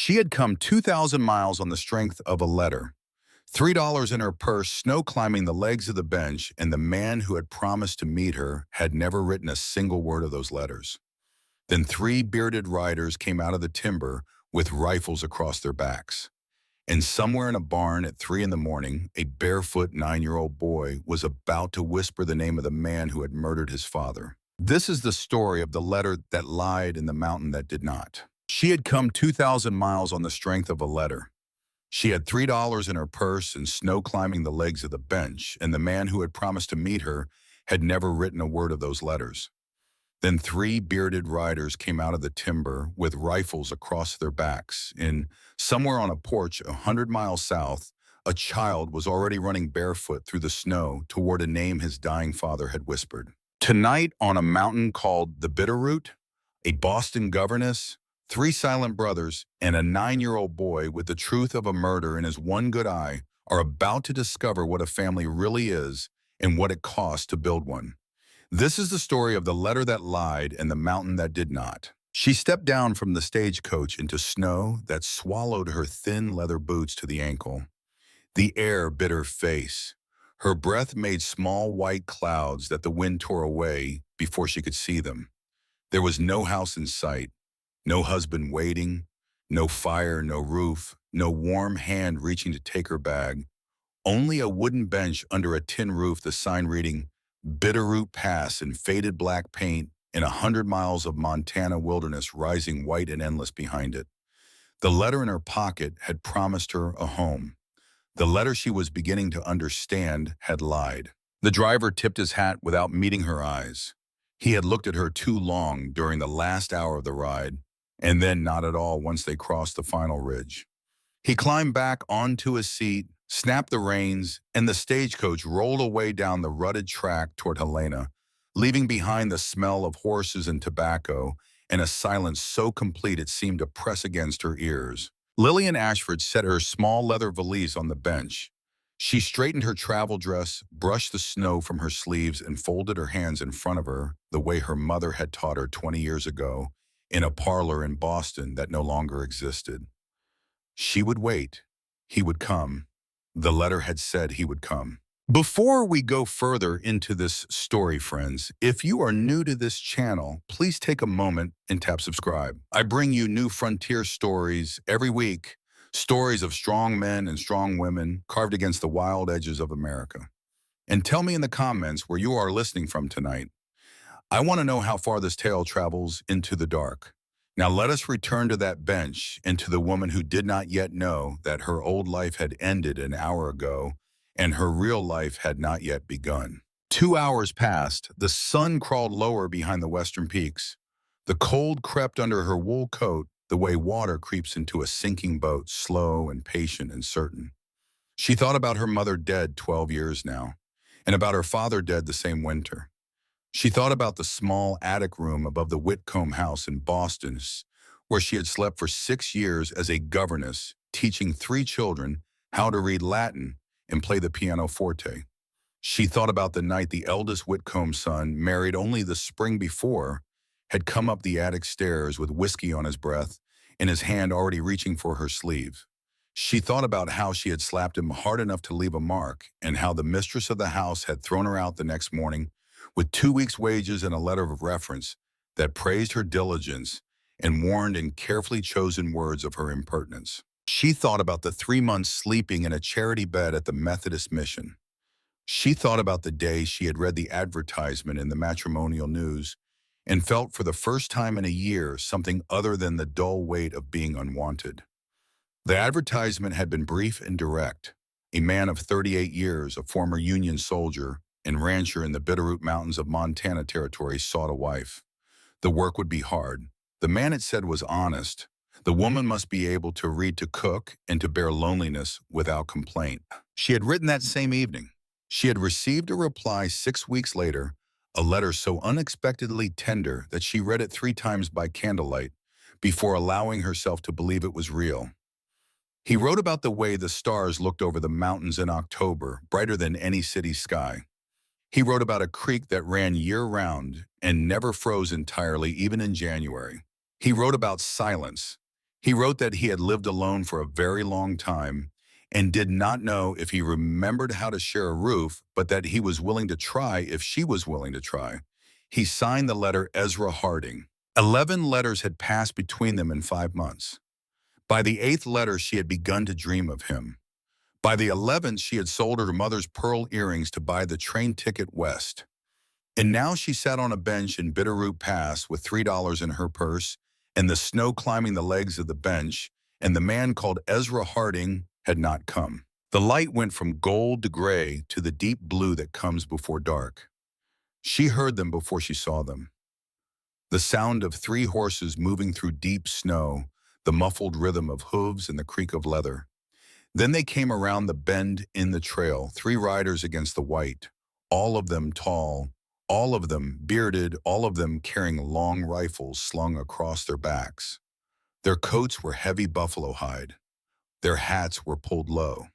She had come 2,000 miles on the strength of a letter. $3 in her purse, snow climbing the legs of the bench, and the man who had promised to meet her had never written a single word of those letters. Then three bearded riders came out of the timber with rifles across their backs. And somewhere in a barn at 3 in the morning, a barefoot 9-year-old boy was about to whisper the name of the man who had murdered his father. This is the story of the letter that lied and the mountain that did not. She had come 2,000 miles on the strength of a letter. She had $3 in her purse and snow climbing the legs of the bench, and the man who had promised to meet her had never written a word of those letters. Then three bearded riders came out of the timber with rifles across their backs. And somewhere on a porch 100 miles south, a child was already running barefoot through the snow toward a name his dying father had whispered. Tonight, on a mountain called the Bitterroot, a Boston governess, three silent brothers, and a 9-year-old boy with the truth of a murder in his one good eye are about to discover what a family really is and what it costs to build one. This is the story of the letter that lied and the mountain that did not. She stepped down from the stagecoach into snow that swallowed her thin leather boots to the ankle. The air bit her face. Her breath made small white clouds that the wind tore away before she could see them. There was no house in sight, no husband waiting, no fire, no roof, no warm hand reaching to take her bag. Only a wooden bench under a tin roof, the sign reading, Bitterroot Pass in faded black paint, and 100 miles of Montana wilderness rising white and endless behind it. The letter in her pocket had promised her a home. The letter she was beginning to understand had lied. The driver tipped his hat without meeting her eyes. He had looked at her too long during the last hour of the ride, and then not at all once they crossed the final ridge. He climbed back onto his seat, snapped the reins, and the stagecoach rolled away down the rutted track toward Helena, leaving behind the smell of horses and tobacco and a silence so complete it seemed to press against her ears. Lillian Ashford set her small leather valise on the bench. She straightened her travel dress, brushed the snow from her sleeves, and folded her hands in front of her the way her mother had taught her 20 years ago in a parlor in Boston that no longer existed. She would wait. He would come. The letter had said he would come. Before we go further into this story, friends, if you are new to this channel, please take a moment and tap subscribe. I bring you new frontier stories every week, stories of strong men and strong women carved against the wild edges of America. And tell me in the comments where you are listening from tonight. I want to know how far this tale travels into the dark. Now let us return to that bench and to the woman who did not yet know that her old life had ended an hour ago and her real life had not yet begun. 2 hours passed. The sun crawled lower behind the western peaks. The cold crept under her wool coat the way water creeps into a sinking boat, slow and patient and certain. She thought about her mother dead 12 years now, and about her father dead the same winter. She thought about the small attic room above the Whitcomb house in Boston, where she had slept for 6 years as a governess, teaching 3 children how to read Latin and play the pianoforte. She thought about the night the eldest Whitcomb son, married only the spring before, had come up the attic stairs with whiskey on his breath and his hand already reaching for her sleeve. She thought about how she had slapped him hard enough to leave a mark and how the mistress of the house had thrown her out the next morning with 2 weeks' wages and a letter of reference that praised her diligence and warned in carefully chosen words of her impertinence. She thought about the 3 months sleeping in a charity bed at the Methodist Mission. She thought about the day she had read the advertisement in the matrimonial news and felt for the first time in a year something other than the dull weight of being unwanted. The advertisement had been brief and direct. A man of 38 years, a former Union soldier and rancher in the Bitterroot Mountains of Montana Territory, sought a wife. The work would be hard. The man, it said, was honest. The woman must be able to read, to cook, and to bear loneliness without complaint. She had written that same evening. She had received a reply 6 weeks later, a letter so unexpectedly tender that she read it 3 times by candlelight before allowing herself to believe it was real. He wrote about the way the stars looked over the mountains in October, brighter than any city sky. He wrote about a creek that ran year-round and never froze entirely, even in January. He wrote about silence. He wrote that he had lived alone for a very long time and did not know if he remembered how to share a roof, but that he was willing to try if she was willing to try. He signed the letter Ezra Harding. 11 letters had passed between them in 5 months. By the 8th letter, she had begun to dream of him. By the 11th, she had sold her mother's pearl earrings to buy the train ticket west. And now she sat on a bench in Bitterroot Pass with $3 in her purse and the snow climbing the legs of the bench, and the man called Ezra Harding had not come. The light went from gold to gray to the deep blue that comes before dark. She heard them before she saw them. The sound of 3 horses moving through deep snow, the muffled rhythm of hooves and the creak of leather. Then they came around the bend in the trail, 3 riders against the white, all of them tall, all of them bearded, all of them carrying long rifles slung across their backs. Their coats were heavy buffalo hide. Their hats were pulled low.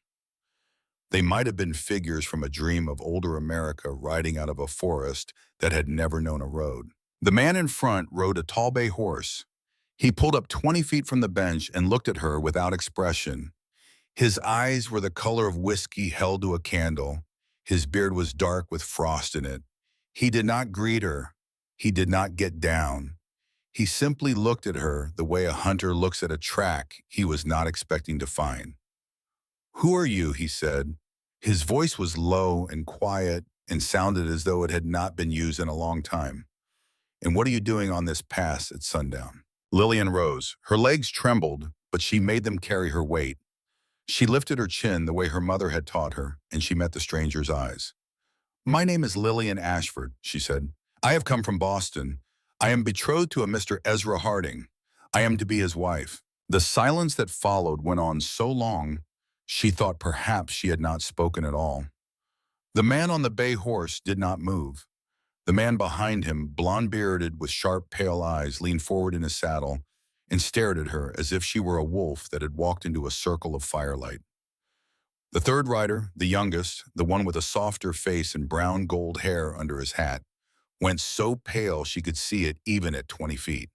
They might have been figures from a dream of older America riding out of a forest that had never known a road. The man in front rode a tall bay horse. He pulled up 20 feet from the bench and looked at her without expression. His eyes were the color of whiskey held to a candle. His beard was dark with frost in it. He did not greet her. He did not get down. He simply looked at her the way a hunter looks at a track he was not expecting to find. "Who are you?" he said. His voice was low and quiet and sounded as though it had not been used in a long time. "And what are you doing on this pass at sundown?" Lillian rose. Her legs trembled, but she made them carry her weight. She lifted her chin the way her mother had taught her, and she met the stranger's eyes. "My name is Lillian Ashford," she said. "I have come from Boston. I am betrothed to a Mr. Ezra Harding. I am to be his wife." The silence that followed went on so long, she thought perhaps she had not spoken at all. The man on the bay horse did not move. The man behind him, blonde-bearded with sharp, pale eyes, leaned forward in his saddle and stared at her as if she were a wolf that had walked into a circle of firelight. The third rider, the youngest, the one with a softer face and brown gold hair under his hat, went so pale she could see it even at 20 feet.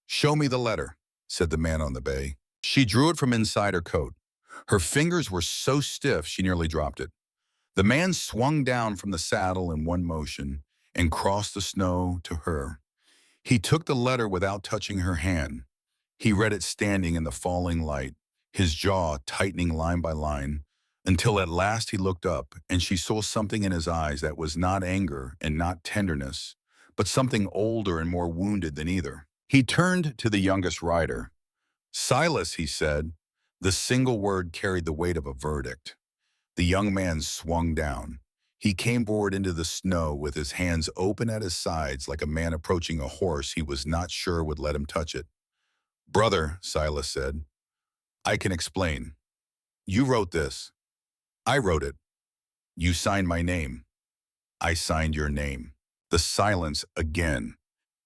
"Show me the letter," said the man on the bay. She drew it from inside her coat. Her fingers were so stiff she nearly dropped it. The man swung down from the saddle in one motion and crossed the snow to her. He took the letter without touching her hand. He read it standing in the falling light, his jaw tightening line by line, until at last he looked up and she saw something in his eyes that was not anger and not tenderness, but something older and more wounded than either. He turned to the youngest rider. "Silas," he said. The single word carried the weight of a verdict. The young man swung down. He came forward into the snow with his hands open at his sides like a man approaching a horse he was not sure would let him touch it. "Brother," Silas said, "I can explain. You wrote this. I wrote it. You signed my name. I signed your name." The silence again.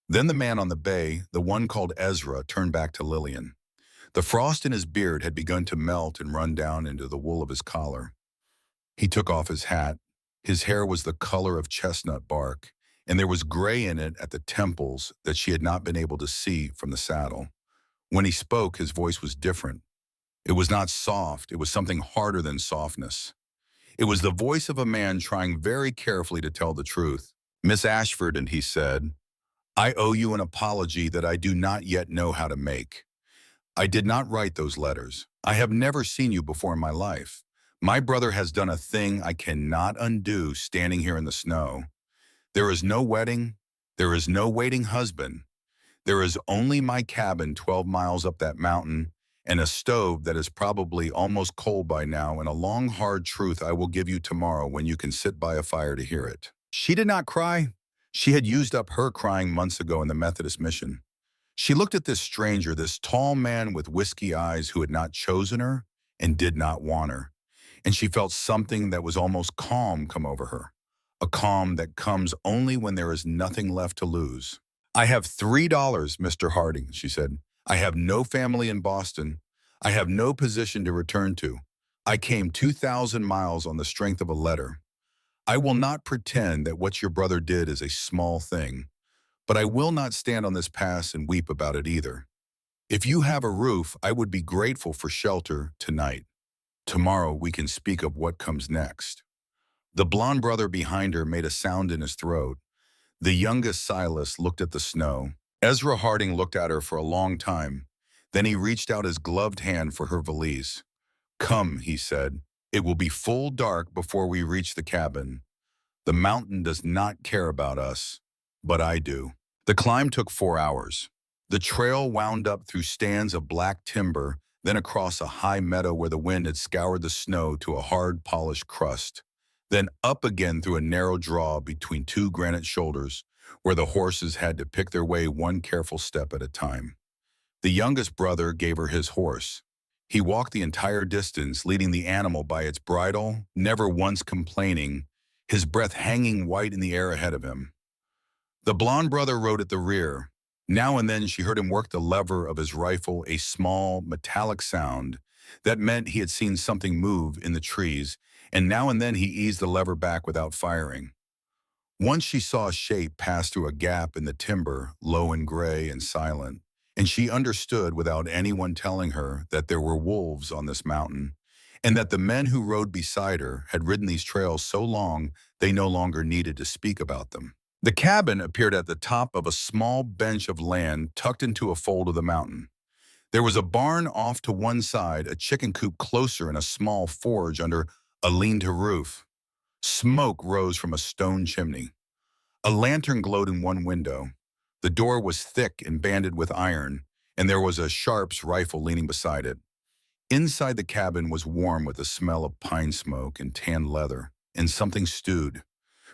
Then the man on the bay, the one called Ezra, turned back to Lillian. The frost in his beard had begun to melt and run down into the wool of his collar. He took off his hat. His hair was the color of chestnut bark, and there was gray in it at the temples that she had not been able to see from the saddle. When he spoke, his voice was different. It was not soft, it was something harder than softness. It was the voice of a man trying very carefully to tell the truth. "Miss Ashford," and he said, "I owe you an apology that I do not yet know how to make. I did not write those letters. I have never seen you before in my life. My brother has done a thing I cannot undo standing here in the snow. There is no wedding. There is no waiting husband. There is only my cabin 12 miles up that mountain and a stove that is probably almost cold by now and a long, hard truth I will give you tomorrow when you can sit by a fire to hear it." She did not cry. She had used up her crying months ago in the Methodist mission. She looked at this stranger, this tall man with whiskey eyes who had not chosen her and did not want her. And she felt something that was almost calm come over her, a calm that comes only when there is nothing left to lose. "I have $3, Mr. Harding," she said. "I have no family in Boston. I have no position to return to. I came 2,000 miles on the strength of a letter. I will not pretend that what your brother did is a small thing, but I will not stand on this pass and weep about it either. If you have a roof, I would be grateful for shelter tonight. Tomorrow we can speak of what comes next." The blond brother behind her made a sound in his throat. The youngest Silas looked at the snow. Ezra Harding looked at her for a long time. Then he reached out his gloved hand for her valise. "Come," he said. "It will be full dark before we reach the cabin. The mountain does not care about us, but I do." The climb took 4 hours. The trail wound up through stands of black timber, then across a high meadow where the wind had scoured the snow to a hard, polished crust, then up again through a narrow draw between two granite shoulders where the horses had to pick their way one careful step at a time. The youngest brother gave her his horse. He walked the entire distance, leading the animal by its bridle, never once complaining, his breath hanging white in the air ahead of him. The blond brother rode at the rear. Now and then she heard him work the lever of his rifle, a small, metallic sound that meant he had seen something move in the trees, and now and then he eased the lever back without firing. Once she saw a shape pass through a gap in the timber, low and gray and silent, and she understood without anyone telling her that there were wolves on this mountain, and that the men who rode beside her had ridden these trails so long they no longer needed to speak about them. The cabin appeared at the top of a small bench of land tucked into a fold of the mountain. There was a barn off to one side, a chicken coop closer, and a small forge under a lean-to roof. Smoke rose from a stone chimney. A lantern glowed in one window. The door was thick and banded with iron, and there was a Sharps rifle leaning beside it. Inside the cabin was warm with the smell of pine smoke and tanned leather, and something stewed.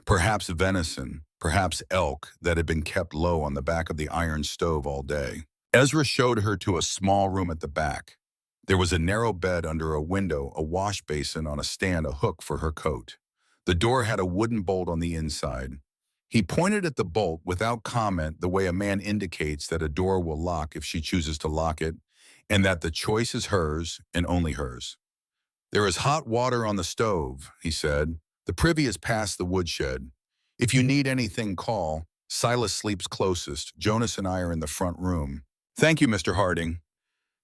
Perhaps venison, perhaps elk that had been kept low on the back of the iron stove all day. Ezra showed her to a small room at the back. There was a narrow bed under a window, a wash basin on a stand, a hook for her coat. The door had a wooden bolt on the inside. He pointed at the bolt without comment, the way a man indicates that a door will lock if she chooses to lock it, and that the choice is hers and only hers. "There is hot water on the stove," he said. "The privy is past the woodshed. If you need anything, call. Silas sleeps closest. Jonas and I are in the front room." "Thank you, Mr. Harding."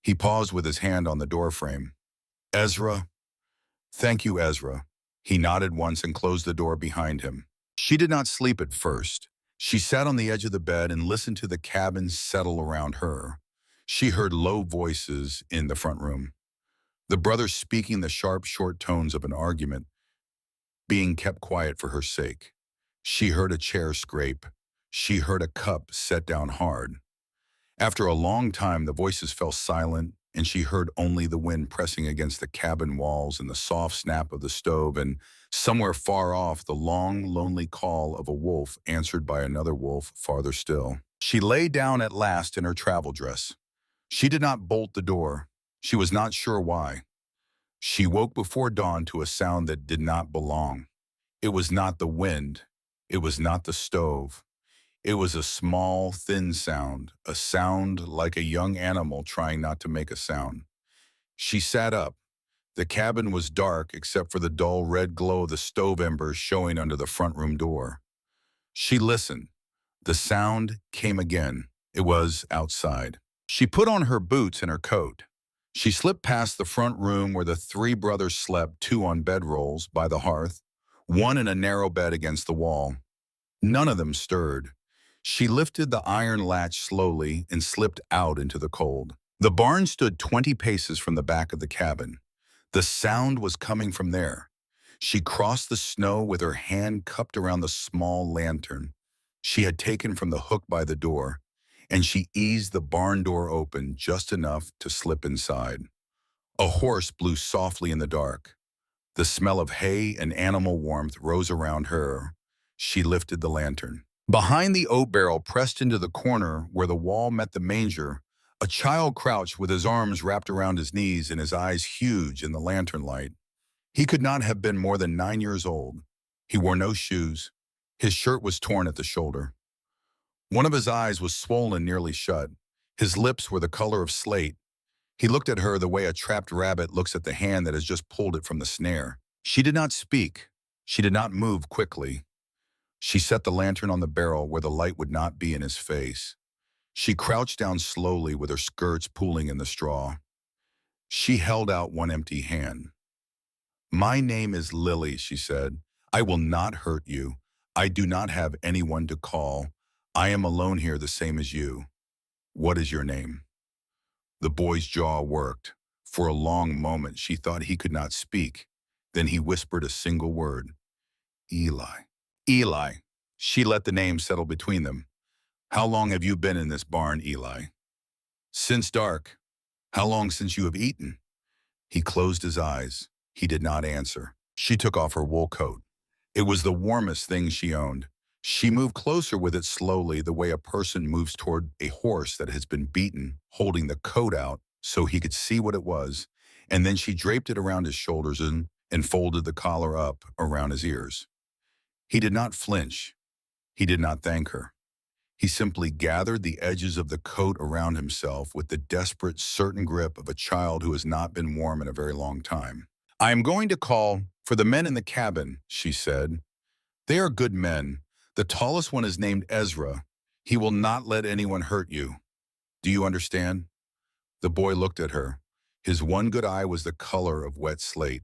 He paused with his hand on the doorframe. "Ezra." "Thank you, Ezra." He nodded once and closed the door behind him. She did not sleep at first. She sat on the edge of the bed and listened to the cabin settle around her. She heard low voices in the front room. The brothers speaking the sharp, short tones of an argument, being kept quiet for her sake. She heard a chair scrape. She heard a cup set down hard. After a long time, the voices fell silent, and she heard only the wind pressing against the cabin walls and the soft snap of the stove, and somewhere far off, the long, lonely call of a wolf answered by another wolf farther still. She lay down at last in her travel dress. She did not bolt the door. She was not sure why. She woke before dawn to a sound that did not belong. It was not the wind. It was not the stove. It was a small, thin sound, a sound like a young animal trying not to make a sound. She sat up. The cabin was dark except for the dull red glow of the stove embers showing under the front room door. She listened. The sound came again. It was outside. She put on her boots and her coat. She slipped past the front room where the three brothers slept, two on bedrolls by the hearth, one in a narrow bed against the wall. None of them stirred. She lifted the iron latch slowly and slipped out into the cold. The barn stood 20 paces from the back of the cabin. The sound was coming from there. She crossed the snow with her hand cupped around the small lantern she had taken from the hook by the door, and she eased the barn door open just enough to slip inside. A horse blew softly in the dark. The smell of hay and animal warmth rose around her. She lifted the lantern. Behind the oat barrel, pressed into the corner where the wall met the manger, a child crouched with his arms wrapped around his knees and his eyes huge in the lantern light. He could not have been more than 9 years old. He wore no shoes. His shirt was torn at the shoulder. One of his eyes was swollen nearly shut. His lips were the color of slate. He looked at her the way a trapped rabbit looks at the hand that has just pulled it from the snare. She did not speak. She did not move quickly. She set the lantern on the barrel where the light would not be in his face. She crouched down slowly with her skirts pooling in the straw. She held out one empty hand. "My name is Lily," she said. "I will not hurt you. I do not have anyone to call. I am alone here the same as you. What is your name?" The boy's jaw worked. For a long moment, she thought he could not speak. Then he whispered a single word. "Eli." "Eli." She let the name settle between them. "How long have you been in this barn, Eli?" "Since dark." "How long since you have eaten?" He closed his eyes. He did not answer. She took off her wool coat. It was the warmest thing she owned. She moved closer with it slowly, the way a person moves toward a horse that has been beaten, holding the coat out so he could see what it was, and then she draped it around his shoulders and folded the collar up around his ears. He did not flinch. He did not thank her. He simply gathered the edges of the coat around himself with the desperate, certain grip of a child who has not been warm in a very long time. "I am going to call for the men in the cabin," she said. "They are good men. The tallest one is named Ezra. He will not let anyone hurt you. Do you understand?" The boy looked at her. His one good eye was the color of wet slate.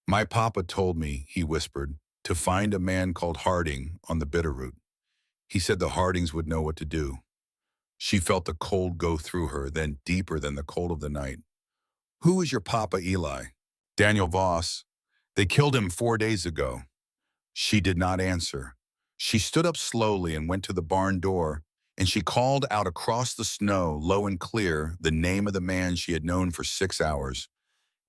"My papa told me," he whispered, "to find a man called Harding on the Bitterroot. He said the Hardings would know what to do." She felt the cold go through her, then deeper than the cold of the night. "Who is your papa, Eli?" "Daniel Voss. They killed him 4 days ago." She did not answer. She stood up slowly and went to the barn door, and she called out across the snow, low and clear, the name of the man she had known for 6 hours.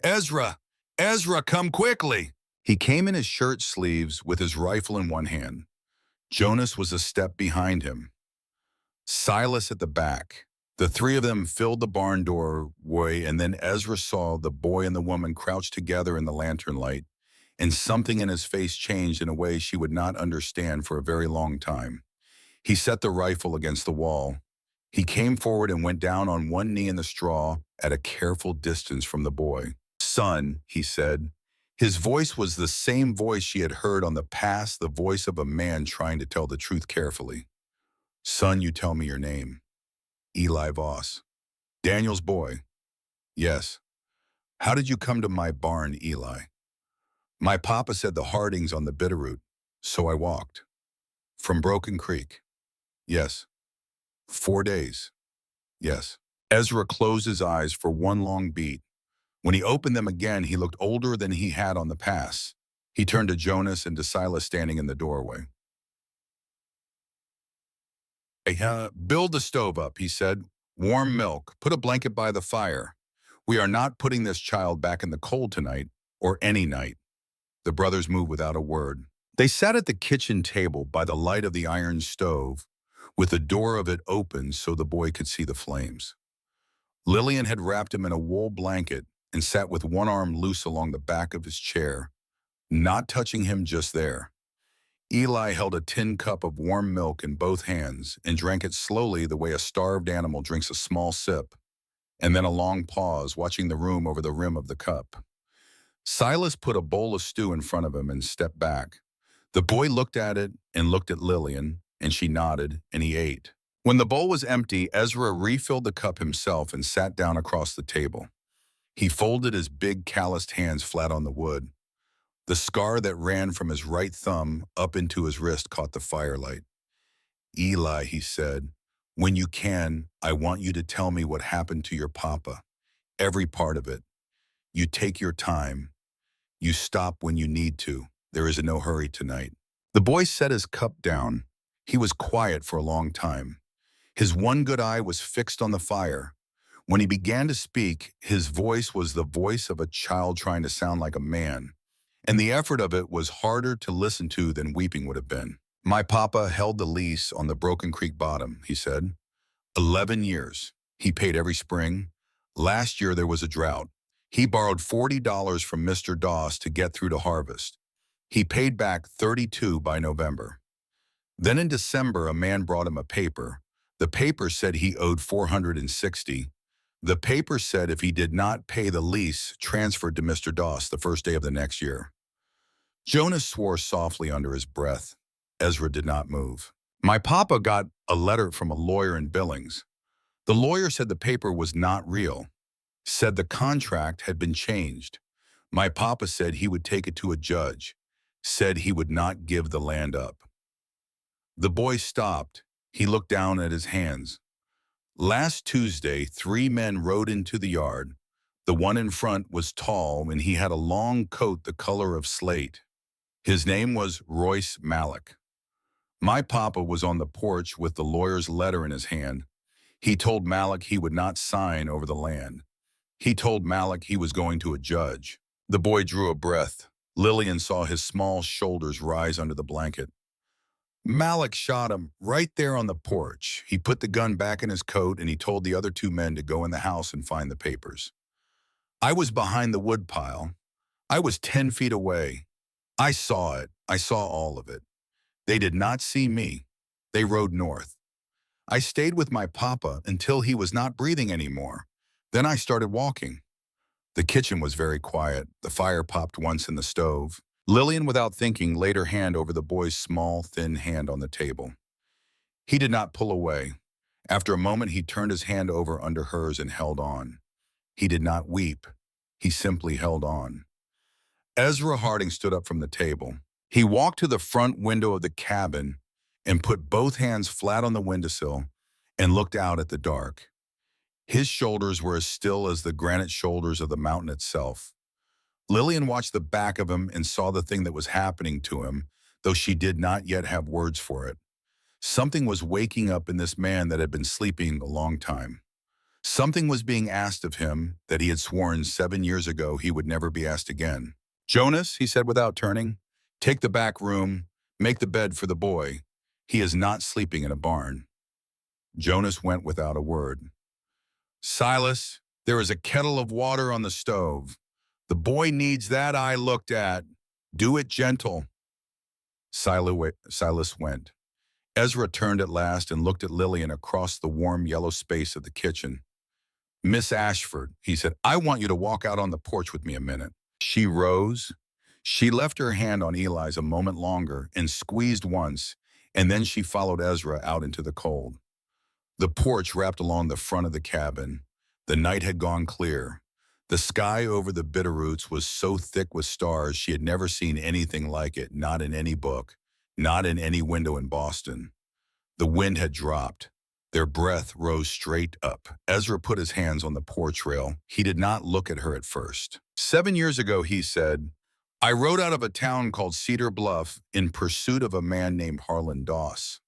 "Ezra! Ezra, come quickly!" He came in his shirt sleeves with his rifle in one hand. Jonas was a step behind him. Silas at the back. The three of them filled the barn doorway, and then Ezra saw the boy and the woman crouched together in the lantern light, and something in his face changed in a way she would not understand for a very long time. He set the rifle against the wall. He came forward and went down on one knee in the straw at a careful distance from the boy. "Son," he said. His voice was the same voice she had heard on the past, the voice of a man trying to tell the truth carefully. "Son, you tell me your name." "Eli Voss." "Daniel's boy?" "Yes." "How did you come to my barn, Eli?" "My papa said the Hardings on the Bitterroot, so I walked." "From Broken Creek?" "Yes." "4 days?" "Yes." Ezra closed his eyes for one long beat. When he opened them again, he looked older than he had on the pass. He turned to Jonas and to Silas standing in the doorway. "Hey, build the stove up," he said. "Warm milk. Put a blanket by the fire. We are not putting this child back in the cold tonight, or any night." The brothers moved without a word. They sat at the kitchen table by the light of the iron stove, with the door of it open so the boy could see the flames. Lillian had wrapped him in a wool blanket and sat with one arm loose along the back of his chair, not touching him just there. Eli held a tin cup of warm milk in both hands and drank it slowly the way a starved animal drinks a small sip, and then a long pause, watching the room over the rim of the cup. Silas put a bowl of stew in front of him and stepped back. The boy looked at it and looked at Lillian, and she nodded, and he ate. When the bowl was empty, Ezra refilled the cup himself and sat down across the table. He folded his big calloused hands flat on the wood. The scar that ran from his right thumb up into his wrist caught the firelight. "Eli," he said, "when you can, I want you to tell me what happened to your papa. Every part of it. You take your time. You stop when you need to. There is no hurry tonight." The boy set his cup down. He was quiet for a long time. His one good eye was fixed on the fire. When he began to speak, his voice was the voice of a child trying to sound like a man, and the effort of it was harder to listen to than weeping would have been. "My papa held the lease on the Broken Creek bottom," he said. 11 years. He paid every spring. Last year there was a drought. He borrowed $40 from Mr. Doss to get through to harvest. He paid back 32 by November. Then in December, a man brought him a paper. The paper said he owed 460. The paper said if he did not pay the lease, transferred to Mr. Doss the first day of the next year. Jonas swore softly under his breath. Ezra did not move. My papa got a letter from a lawyer in Billings. The lawyer said the paper was not real, said the contract had been changed. My papa said he would take it to a judge, said he would not give the land up. The boy stopped. He looked down at his hands. Last Tuesday, 3 men rode into the yard. The one in front was tall and he had a long coat the color of slate. His name was Royce Malik. My papa was on the porch with the lawyer's letter in his hand. He told Malik he would not sign over the land. He told Malik he was going to a judge. The boy drew a breath. Lillian saw his small shoulders rise under the blanket. Malik shot him right there on the porch. He put the gun back in his coat and he told the other 2 men to go in the house and find the papers. I was behind the woodpile. I was 10 feet away. I saw it. I saw all of it. They did not see me. They rode north. I stayed with my papa until he was not breathing anymore. Then I started walking. The kitchen was very quiet. The fire popped once in the stove. Lillian, without thinking, laid her hand over the boy's small, thin hand on the table. He did not pull away. After a moment, he turned his hand over under hers and held on. He did not weep. He simply held on. Ezra Harding stood up from the table. He walked to the front window of the cabin and put both hands flat on the windowsill and looked out at the dark. His shoulders were as still as the granite shoulders of the mountain itself. Lillian watched the back of him and saw the thing that was happening to him, though she did not yet have words for it. Something was waking up in this man that had been sleeping a long time. Something was being asked of him that he had sworn 7 years ago he would never be asked again. "Jonas," he said without turning, "take the back room, make the bed for the boy. He is not sleeping in a barn." Jonas went without a word. "Silas, there is a kettle of water on the stove. The boy needs that I looked at. Do it gentle." Silas went. Ezra turned at last and looked at Lillian across the warm yellow space of the kitchen. "Miss Ashford," he said, "I want you to walk out on the porch with me a minute." She rose. She left her hand on Eli's a moment longer and squeezed once, and then she followed Ezra out into the cold. The porch wrapped along the front of the cabin. The night had gone clear. The sky over the Bitterroots was so thick with stars she had never seen anything like it, not in any book, not in any window in Boston. The wind had dropped. Their breath rose straight up. Ezra put his hands on the porch rail. He did not look at her at first. 7 years ago, he said, I rode out of a town called Cedar Bluff in pursuit of a man named Harlan Doss.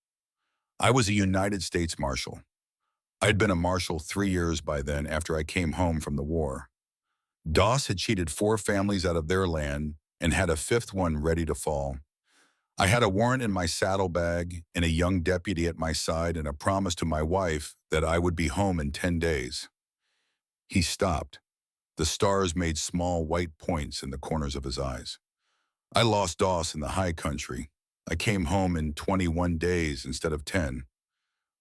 I was a United States Marshal. I'd been a Marshal 3 years by then after I came home from the war. Doss had cheated 4 families out of their land and had a 5th one ready to fall. I had a warrant in my saddlebag and a young deputy at my side and a promise to my wife that I would be home in 10 days. He stopped. The stars made small white points in the corners of his eyes. I lost Doss in the high country. I came home in 21 days instead of 10.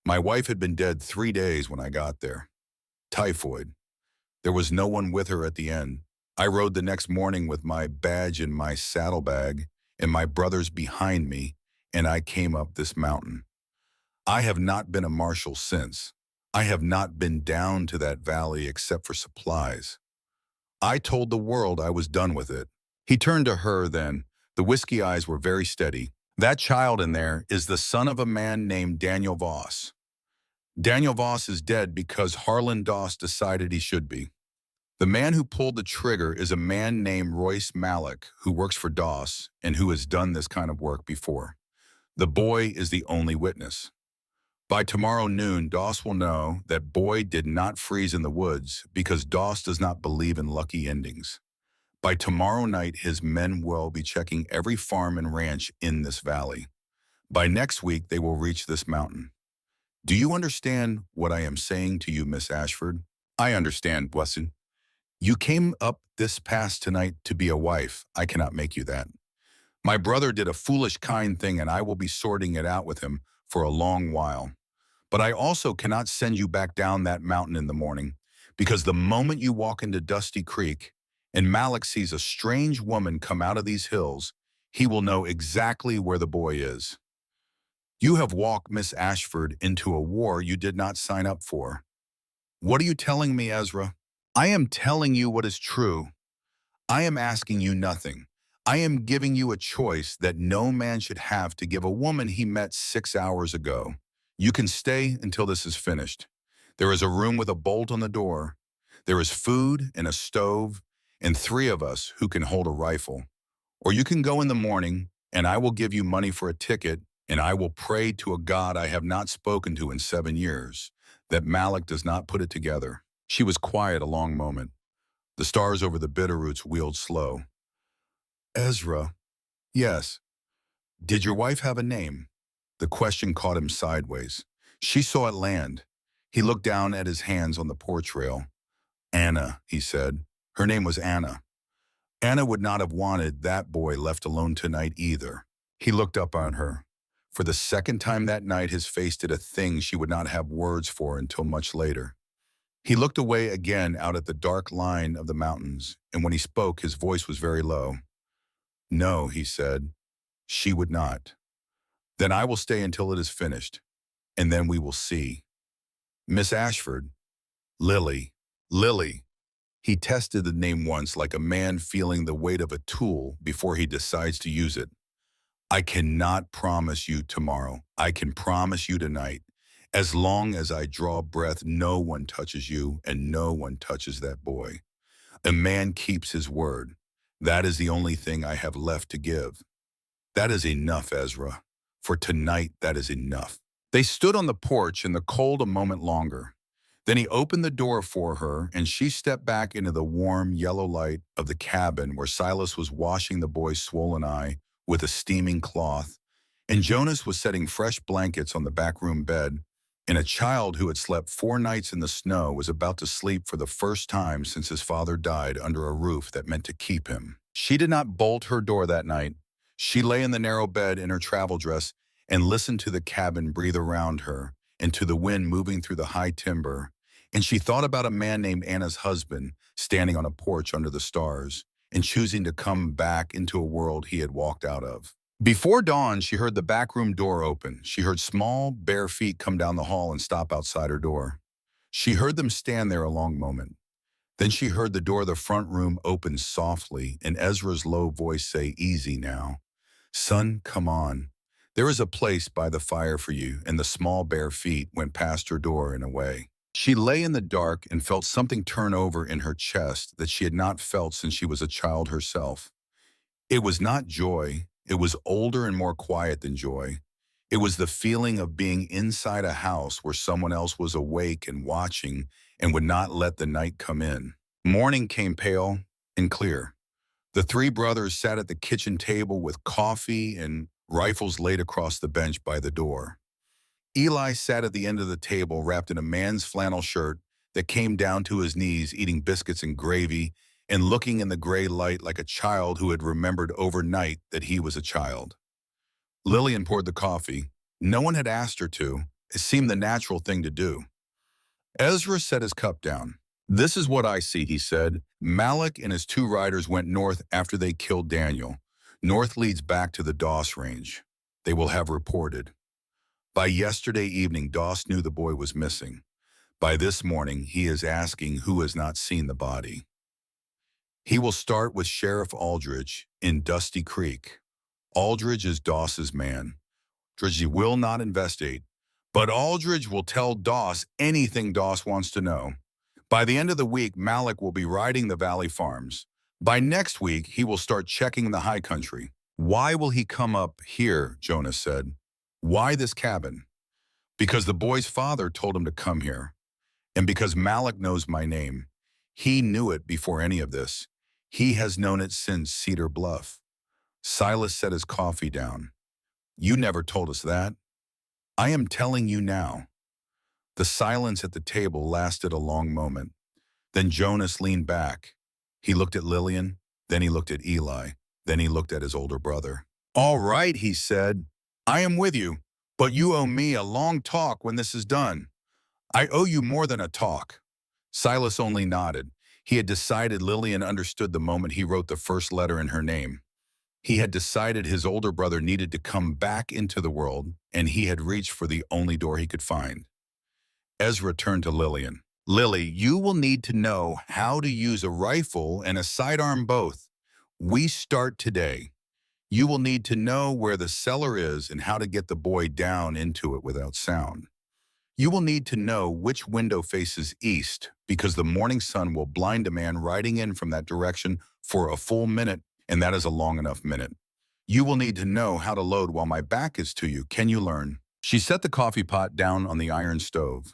My wife had been dead 3 days when I got there. Typhoid. There was no one with her at the end. I rode the next morning with my badge in my saddlebag and my brothers behind me, and I came up this mountain. I have not been a marshal since. I have not been down to that valley except for supplies. I told the world I was done with it. He turned to her then. The whiskey eyes were very steady. That child in there is the son of a man named Daniel Voss. Daniel Voss is dead because Harlan Doss decided he should be. The man who pulled the trigger is a man named Royce Malik, who works for Doss and who has done this kind of work before. The boy is the only witness. By tomorrow noon, Doss will know that boy did not freeze in the woods because Doss does not believe in lucky endings. By tomorrow night, his men will be checking every farm and ranch in this valley. By next week, they will reach this mountain. Do you understand what I am saying to you, Miss Ashford? I understand, Wesson. You came up this pass tonight to be a wife. I cannot make you that. My brother did a foolish kind thing and I will be sorting it out with him for a long while. But I also cannot send you back down that mountain in the morning because the moment you walk into Dusty Creek and Malik sees a strange woman come out of these hills, he will know exactly where the boy is. You have walked Miss Ashford into a war you did not sign up for. What are you telling me, Ezra? I am telling you what is true. I am asking you nothing. I am giving you a choice that no man should have to give a woman he met 6 hours ago. You can stay until this is finished. There is a room with a bolt on the door. There is food and a stove and 3 of us who can hold a rifle. Or you can go in the morning and I will give you money for a ticket and I will pray to a God I have not spoken to in 7 years that Malik does not put it together. She was quiet a long moment. The stars over the Bitterroots wheeled slow. Ezra. Yes. Did your wife have a name? The question caught him sideways. She saw it land. He looked down at his hands on the porch rail. Anna, he said. Her name was Anna. Anna would not have wanted that boy left alone tonight either. He looked up on her. For the second time that night, his face did a thing she would not have words for until much later. He looked away again out at the dark line of the mountains, and when he spoke, his voice was very low. No, he said, she would not. Then I will stay until it is finished, and then we will see. Miss Ashford. Lily. Lily. He tested the name once like a man feeling the weight of a tool before he decides to use it. I cannot promise you tomorrow. I can promise you tonight. As long as I draw breath, no one touches you and no one touches that boy. A man keeps his word. That is the only thing I have left to give. That is enough, Ezra. For tonight, that is enough. They stood on the porch in the cold a moment longer. Then he opened the door for her, and she stepped back into the warm yellow light of the cabin where Silas was washing the boy's swollen eye with a steaming cloth, and Jonas was setting fresh blankets on the back room bed, and a child who had slept 4 nights in the snow was about to sleep for the first time since his father died under a roof that meant to keep him. She did not bolt her door that night. She lay in the narrow bed in her travel dress and listened to the cabin breathe around her and to the wind moving through the high timber, and she thought about a man named Anna's husband standing on a porch under the stars and choosing to come back into a world he had walked out of. Before dawn, she heard the back room door open. She heard small, bare feet come down the hall and stop outside her door. She heard them stand there a long moment. Then she heard the door of the front room open softly and Ezra's low voice say, "Easy now. Son, come on. There is a place by the fire for you," and the small bare feet went past her door and away. She lay in the dark and felt something turn over in her chest that she had not felt since she was a child herself. It was not joy. It was older and more quiet than joy. It was the feeling of being inside a house where someone else was awake and watching and would not let the night come in. Morning came pale and clear. The 3 brothers sat at the kitchen table with coffee and rifles laid across the bench by the door. Eli sat at the end of the table wrapped in a man's flannel shirt that came down to his knees, eating biscuits and gravy and looking in the gray light like a child who had remembered overnight that he was a child. Lillian poured the coffee. No one had asked her to. It seemed the natural thing to do. Ezra set his cup down. "This is what I see," he said. "Malik and his 2 riders went north after they killed Daniel. North leads back to the Doss range. They will have reported. By yesterday evening, Doss knew the boy was missing. By this morning, he is asking who has not seen the body. He will start with Sheriff Aldridge in Dusty Creek. Aldridge is Doss's man. Aldridge will not investigate, but Aldridge will tell Doss anything Doss wants to know. By the end of the week, Malik will be riding the Valley Farms. By next week, he will start checking the high country." "Why will he come up here?" Jonas said. "Why this cabin?" "Because the boy's father told him to come here. And because Malik knows my name. He knew it before any of this. He has known it since Cedar Bluff." Silas set his coffee down. "You never told us that." "I am telling you now." The silence at the table lasted a long moment. Then Jonas leaned back. He looked at Lillian, then he looked at Eli, then he looked at his older brother. "All right," he said. "I am with you, but you owe me a long talk when this is done." "I owe you more than a talk." Silas only nodded. He had decided Lillian understood the moment he wrote the first letter in her name. He had decided his older brother needed to come back into the world, and he had reached for the only door he could find. Ezra turned to Lillian. Lily, you will need to know how to use a rifle and a sidearm both. We start today. You will need to know where the cellar is and how to get the boy down into it without sound. You will need to know which window faces east because the morning sun will blind a man riding in from that direction for a full minute, and that is a long enough minute. You will need to know how to load while my back is to you. Can you learn? She set the coffee pot down on the iron stove.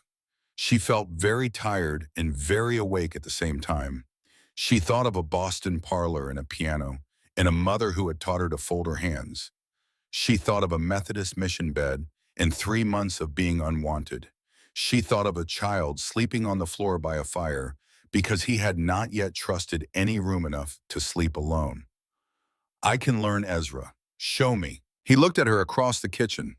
She felt very tired and very awake at the same time. She thought of a Boston parlor and a piano, and a mother who had taught her to fold her hands. She thought of a Methodist mission bed and 3 months of being unwanted. She thought of a child sleeping on the floor by a fire because he had not yet trusted any room enough to sleep alone. I can learn, Ezra. Show me. He looked at her across the kitchen.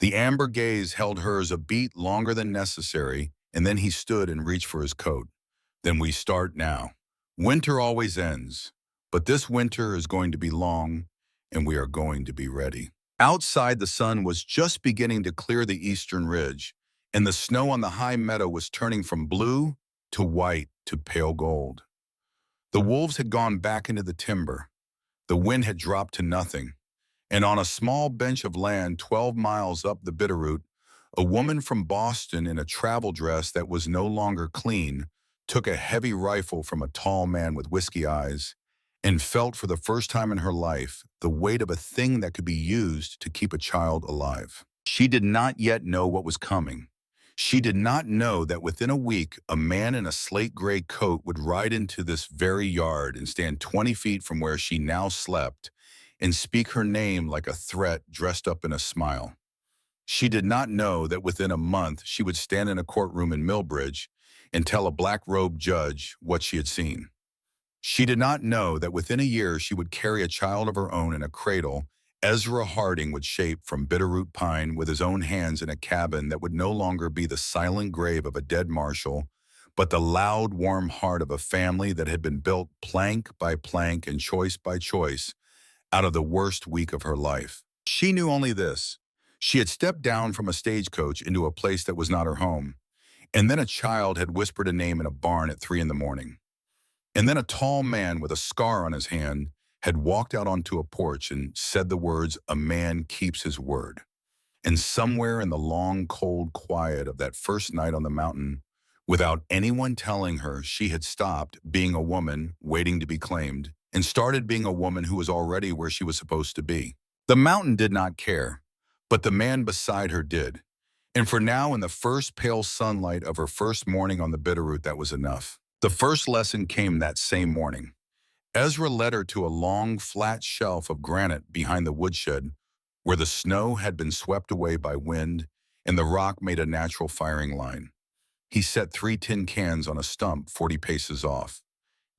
The amber gaze held hers a beat longer than necessary, and then he stood and reached for his coat. Then we start now. Winter always ends, but this winter is going to be long, and we are going to be ready. Outside, the sun was just beginning to clear the eastern ridge, and the snow on the high meadow was turning from blue to white to pale gold. The wolves had gone back into the timber. The wind had dropped to nothing, and on a small bench of land 12 miles up the Bitterroot, a woman from Boston in a travel dress that was no longer clean took a heavy rifle from a tall man with whiskey eyes and felt for the first time in her life the weight of a thing that could be used to keep a child alive. She did not yet know what was coming. She did not know that within a week, a man in a slate gray coat would ride into this very yard and stand 20 feet from where she now slept and speak her name like a threat dressed up in a smile. She did not know that within a month she would stand in a courtroom in Millbridge and tell a black-robed judge what she had seen. She did not know that within a year she would carry a child of her own in a cradle Ezra Harding would shape from Bitterroot pine with his own hands in a cabin that would no longer be the silent grave of a dead marshal, but the loud, warm heart of a family that had been built plank by plank and choice by choice out of the worst week of her life. She knew only this. She had stepped down from a stagecoach into a place that was not her home, and then a child had whispered a name in a barn at 3 a.m. And then a tall man with a scar on his hand had walked out onto a porch and said the words, "A man keeps his word." And somewhere in the long, cold quiet of that first night on the mountain, without anyone telling her, she had stopped being a woman waiting to be claimed and started being a woman who was already where she was supposed to be. The mountain did not care, but the man beside her did. And for now, in the first pale sunlight of her first morning on the Bitterroot, that was enough. The first lesson came that same morning. Ezra led her to a long, flat shelf of granite behind the woodshed where the snow had been swept away by wind and the rock made a natural firing line. He set 3 tin cans on a stump 40 paces off.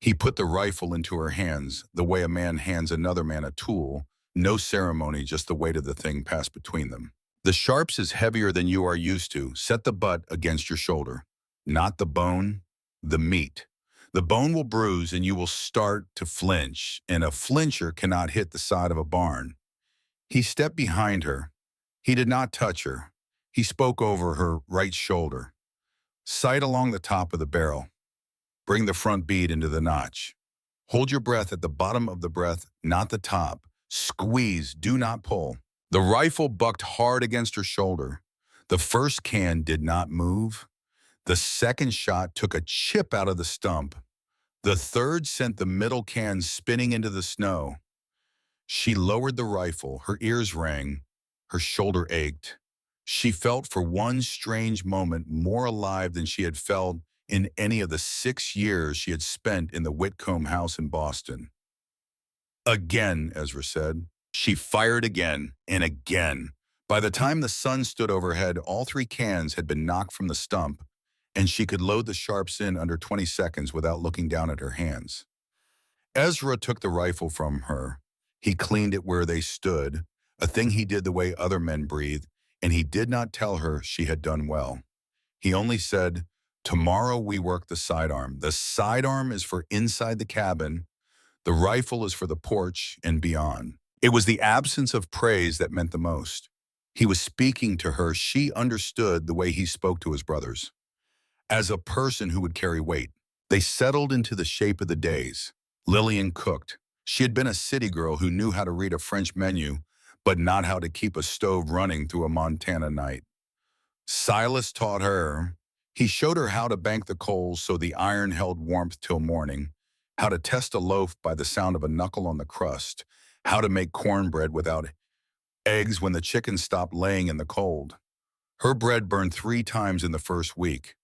He put the rifle into her hands, the way a man hands another man a tool, no ceremony, just the weight of the thing passed between them. The sharps is heavier than you are used to. Set the butt against your shoulder. Not the bone, the meat. The bone will bruise and you will start to flinch, and a flincher cannot hit the side of a barn. He stepped behind her. He did not touch her. He spoke over her right shoulder. Sight along the top of the barrel. Bring the front bead into the notch. Hold your breath at the bottom of the breath, not the top. Squeeze, do not pull. The rifle bucked hard against her shoulder. The first can did not move. The second shot took a chip out of the stump. The third sent the middle can spinning into the snow. She lowered the rifle. Her ears rang. Her shoulder ached. She felt for one strange moment more alive than she had felt in any of the 6 years she had spent in the Whitcomb house in Boston. Again, Ezra said. She fired again and again. By the time the sun stood overhead, all 3 cans had been knocked from the stump, and she could load the sharps in under 20 seconds without looking down at her hands. Ezra took the rifle from her. He cleaned it where they stood, a thing he did the way other men breathe, and he did not tell her she had done well. He only said, "Tomorrow we work the sidearm. The sidearm is for inside the cabin. The rifle is for the porch and beyond. It was the absence of praise that meant the most. He was speaking to her. She understood the way he spoke to his brothers, as a person who would carry weight. They settled into the shape of the days. Lillian cooked. She had been a city girl who knew how to read a French menu, but not how to keep a stove running through a Montana night. Silas taught her. He showed her how to bank the coals so the iron held warmth till morning, how to test a loaf by the sound of a knuckle on the crust, how to make cornbread without eggs when the chicken stopped laying in the cold. Her bread burned 3 times in the first week.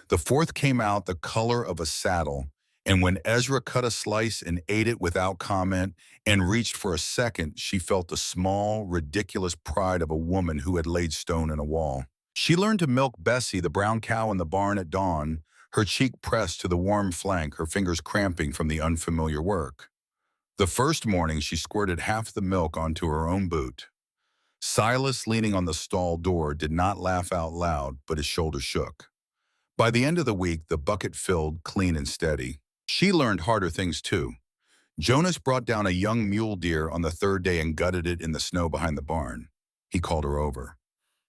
The fourth came out the color of a saddle, and when Ezra cut a slice and ate it without comment and reached for a second, she felt the small, ridiculous pride of a woman who had laid stone in a wall. She learned to milk Bessie, the brown cow in the barn at dawn, her cheek pressed to the warm flank, her fingers cramping from the unfamiliar work. The first morning, she squirted half the milk onto her own boot. Silas, leaning on the stall door, did not laugh out loud, but his shoulders shook. By the end of the week, the bucket filled, clean and steady. She learned harder things too. Jonas brought down a young mule deer on the third day and gutted it in the snow behind the barn. He called her over.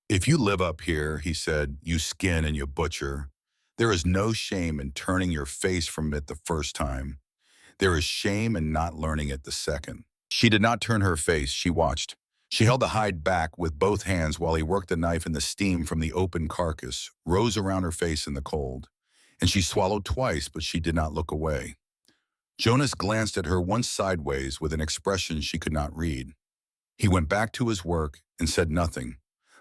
"If you live up here," he said, "you skin and you butcher. There is no shame in turning your face from it the first time. There is shame in not learning it the second." She did not turn her face, she watched. She held the hide back with both hands while he worked the knife, and the steam from the open carcass rose around her face in the cold. And she swallowed twice, but she did not look away. Jonas glanced at her once sideways with an expression she could not read. He went back to his work and said nothing.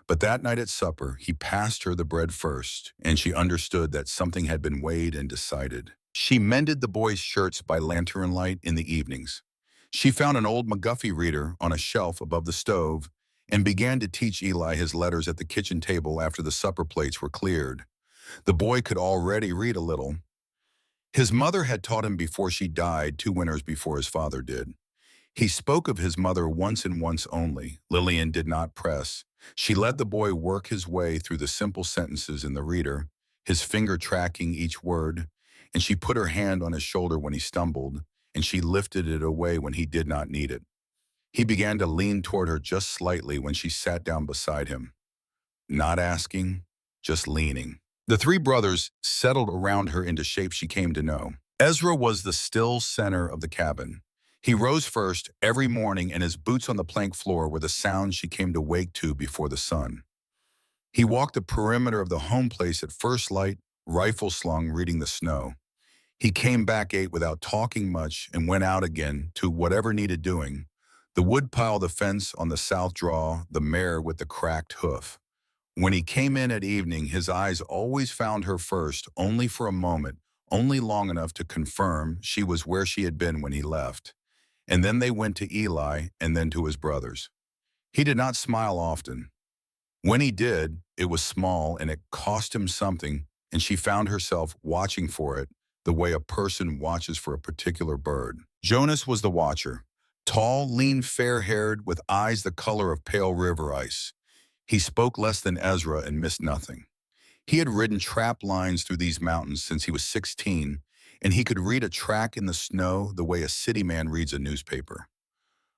But that night at supper, he passed her the bread first, and she understood that something had been weighed and decided. She mended the boys' shirts by lantern light in the evenings. She found an old McGuffey reader on a shelf above the stove and began to teach Eli his letters at the kitchen table after the supper plates were cleared. The boy could already read a little. His mother had taught him before she died 2 winters before his father did. He spoke of his mother once and once only. Lillian did not press. She let the boy work his way through the simple sentences in the reader, his finger tracking each word, and she put her hand on his shoulder when he stumbled, and she lifted it away when he did not need it. He began to lean toward her just slightly when she sat down beside him. Not asking, just leaning. The 3 brothers settled around her into shape she came to know. Ezra was the still center of the cabin. He rose first every morning, and his boots on the plank floor were the sounds she came to wake to before the sun. He walked the perimeter of the home place at first light, rifle slung, reading the snow. He came back 8 without talking much and went out again to whatever needed doing. The woodpile, the fence on the south draw, the mare with the cracked hoof. When he came in at evening, his eyes always found her first, only for a moment, only long enough to confirm she was where she had been when he left. And then they went to Eli and then to his brothers. He did not smile often. When he did, it was small and it cost him something, and she found herself watching for it the way a person watches for a particular bird. Jonas was the watcher, tall, lean, fair-haired, with eyes the color of pale river ice. He spoke less than Ezra and missed nothing. He had ridden trap lines through these mountains since he was 16, and he could read a track in the snow the way a city man reads a newspaper.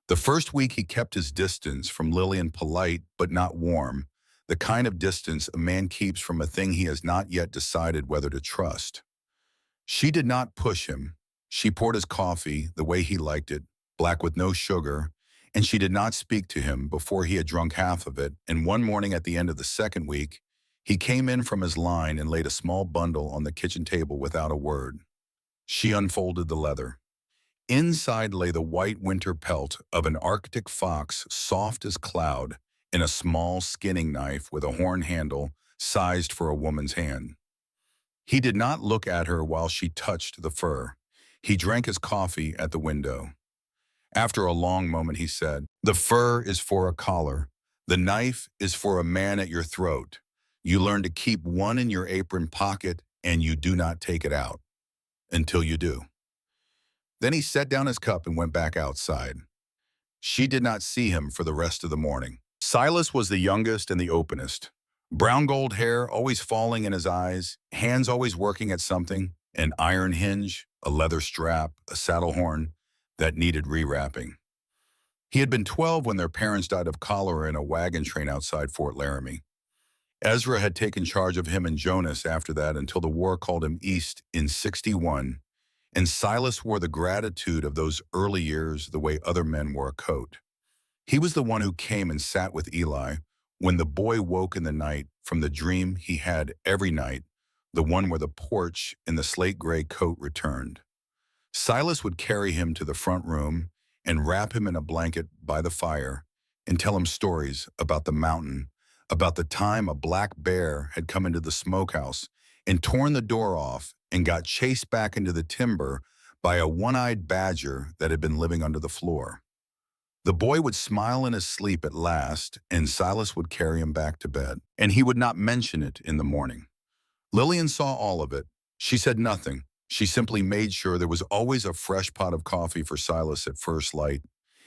The first week he kept his distance from Lillian, polite but not warm, the kind of distance a man keeps from a thing he has not yet decided whether to trust. She did not push him. She poured his coffee the way he liked it, black with no sugar, and she did not speak to him before he had drunk half of it, and one morning at the end of the second week, he came in from his line and laid a small bundle on the kitchen table without a word. She unfolded the leather. Inside lay the white winter pelt of an Arctic fox, soft as cloud, and a small skinning knife with a horn handle sized for a woman's hand. He did not look at her while she touched the fur. He drank his coffee at the window. After a long moment, he said, "The fur is for a collar. The knife is for a man at your throat. You learn to keep one in your apron pocket, and you do not take it out. Until you do." Then he set down his cup and went back outside. She did not see him for the rest of the morning. Silas was the youngest and the openest. Brown gold hair always falling in his eyes, hands always working at something, an iron hinge, a leather strap, a saddle horn. that needed rewrapping. He had been 12 when their parents died of cholera in a wagon train outside Fort Laramie. Ezra had taken charge of him and Jonas after that until the war called him east in '61, and Silas wore the gratitude of those early years the way other men wore a coat. He was the one who came and sat with Eli when the boy woke in the night from the dream he had every night, the one where the porch in the slate gray coat returned. Silas would carry him to the front room and wrap him in a blanket by the fire and tell him stories about the mountain, about the time a black bear had come into the smokehouse and torn the door off and got chased back into the timber by a one-eyed badger that had been living under the floor. The boy would smile in his sleep at last, and Silas would carry him back to bed, and he would not mention it in the morning. Lillian saw all of it. She said nothing. She simply made sure there was always a fresh pot of coffee for Silas at first light,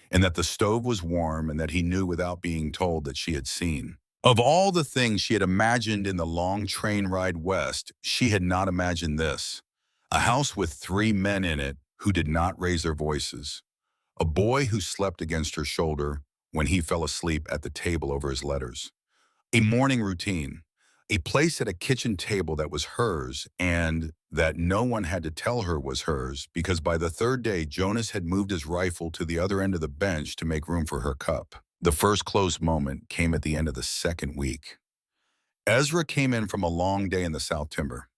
and that the stove was warm and that he knew without being told that she had seen. Of all the things she had imagined in the long train ride west, she had not imagined this. A house with 3 men in it who did not raise their voices. A boy who slept against her shoulder when he fell asleep at the table over his letters. A morning routine. A place at a kitchen table that was hers and that no one had to tell her was hers because by the 3rd day, Jonas had moved his rifle to the other end of the bench to make room for her cup. The first close moment came at the end of the 2nd week. Ezra came in from a long day in the South Timber.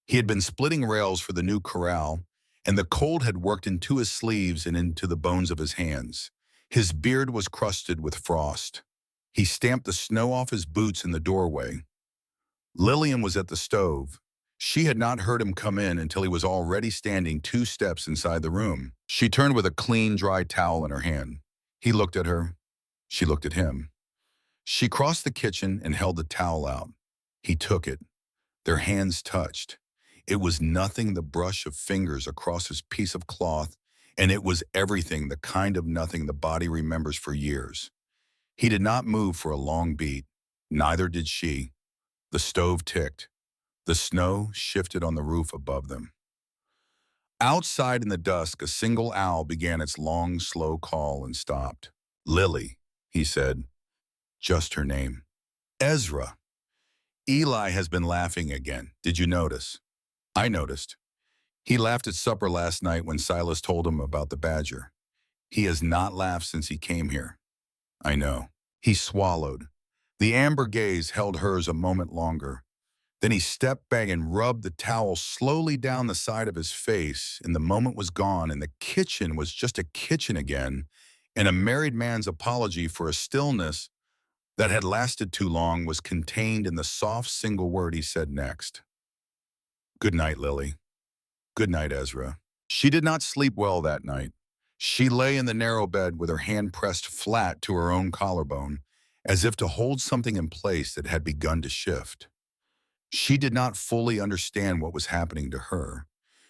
He had been splitting rails for the new corral, and the cold had worked into his sleeves and into the bones of his hands. His beard was crusted with frost. He stamped the snow off his boots in the doorway. Lillian was at the stove. She had not heard him come in until he was already standing 2 steps inside the room. She turned with a clean, dry towel in her hand. He looked at her. She looked at him. She crossed the kitchen and held the towel out. He took it. Their hands touched. It was nothing the brush of fingers across his piece of cloth, and it was everything, the kind of nothing the body remembers for years. He did not move for a long beat. Neither did she. The stove ticked. The snow shifted on the roof above them. Outside in the dusk, a single owl began its long, slow call and stopped. Lily, he said. Just her name. Ezra. Eli has been laughing again. Did you notice? I noticed. He laughed at supper last night when Silas told him about the badger. He has not laughed since he came here. I know. He swallowed. The amber gaze held hers a moment longer. Then he stepped back and rubbed the towel slowly down the side of his face, and the moment was gone, and the kitchen was just a kitchen again, and a married man's apology for a stillness that had lasted too long was contained in the soft single word he said next. Good night, Lily. Good night, Ezra. She did not sleep well that night. She lay in the narrow bed with her hand pressed flat to her own collarbone, as if to hold something in place that had begun to shift. She did not fully understand what was happening to her.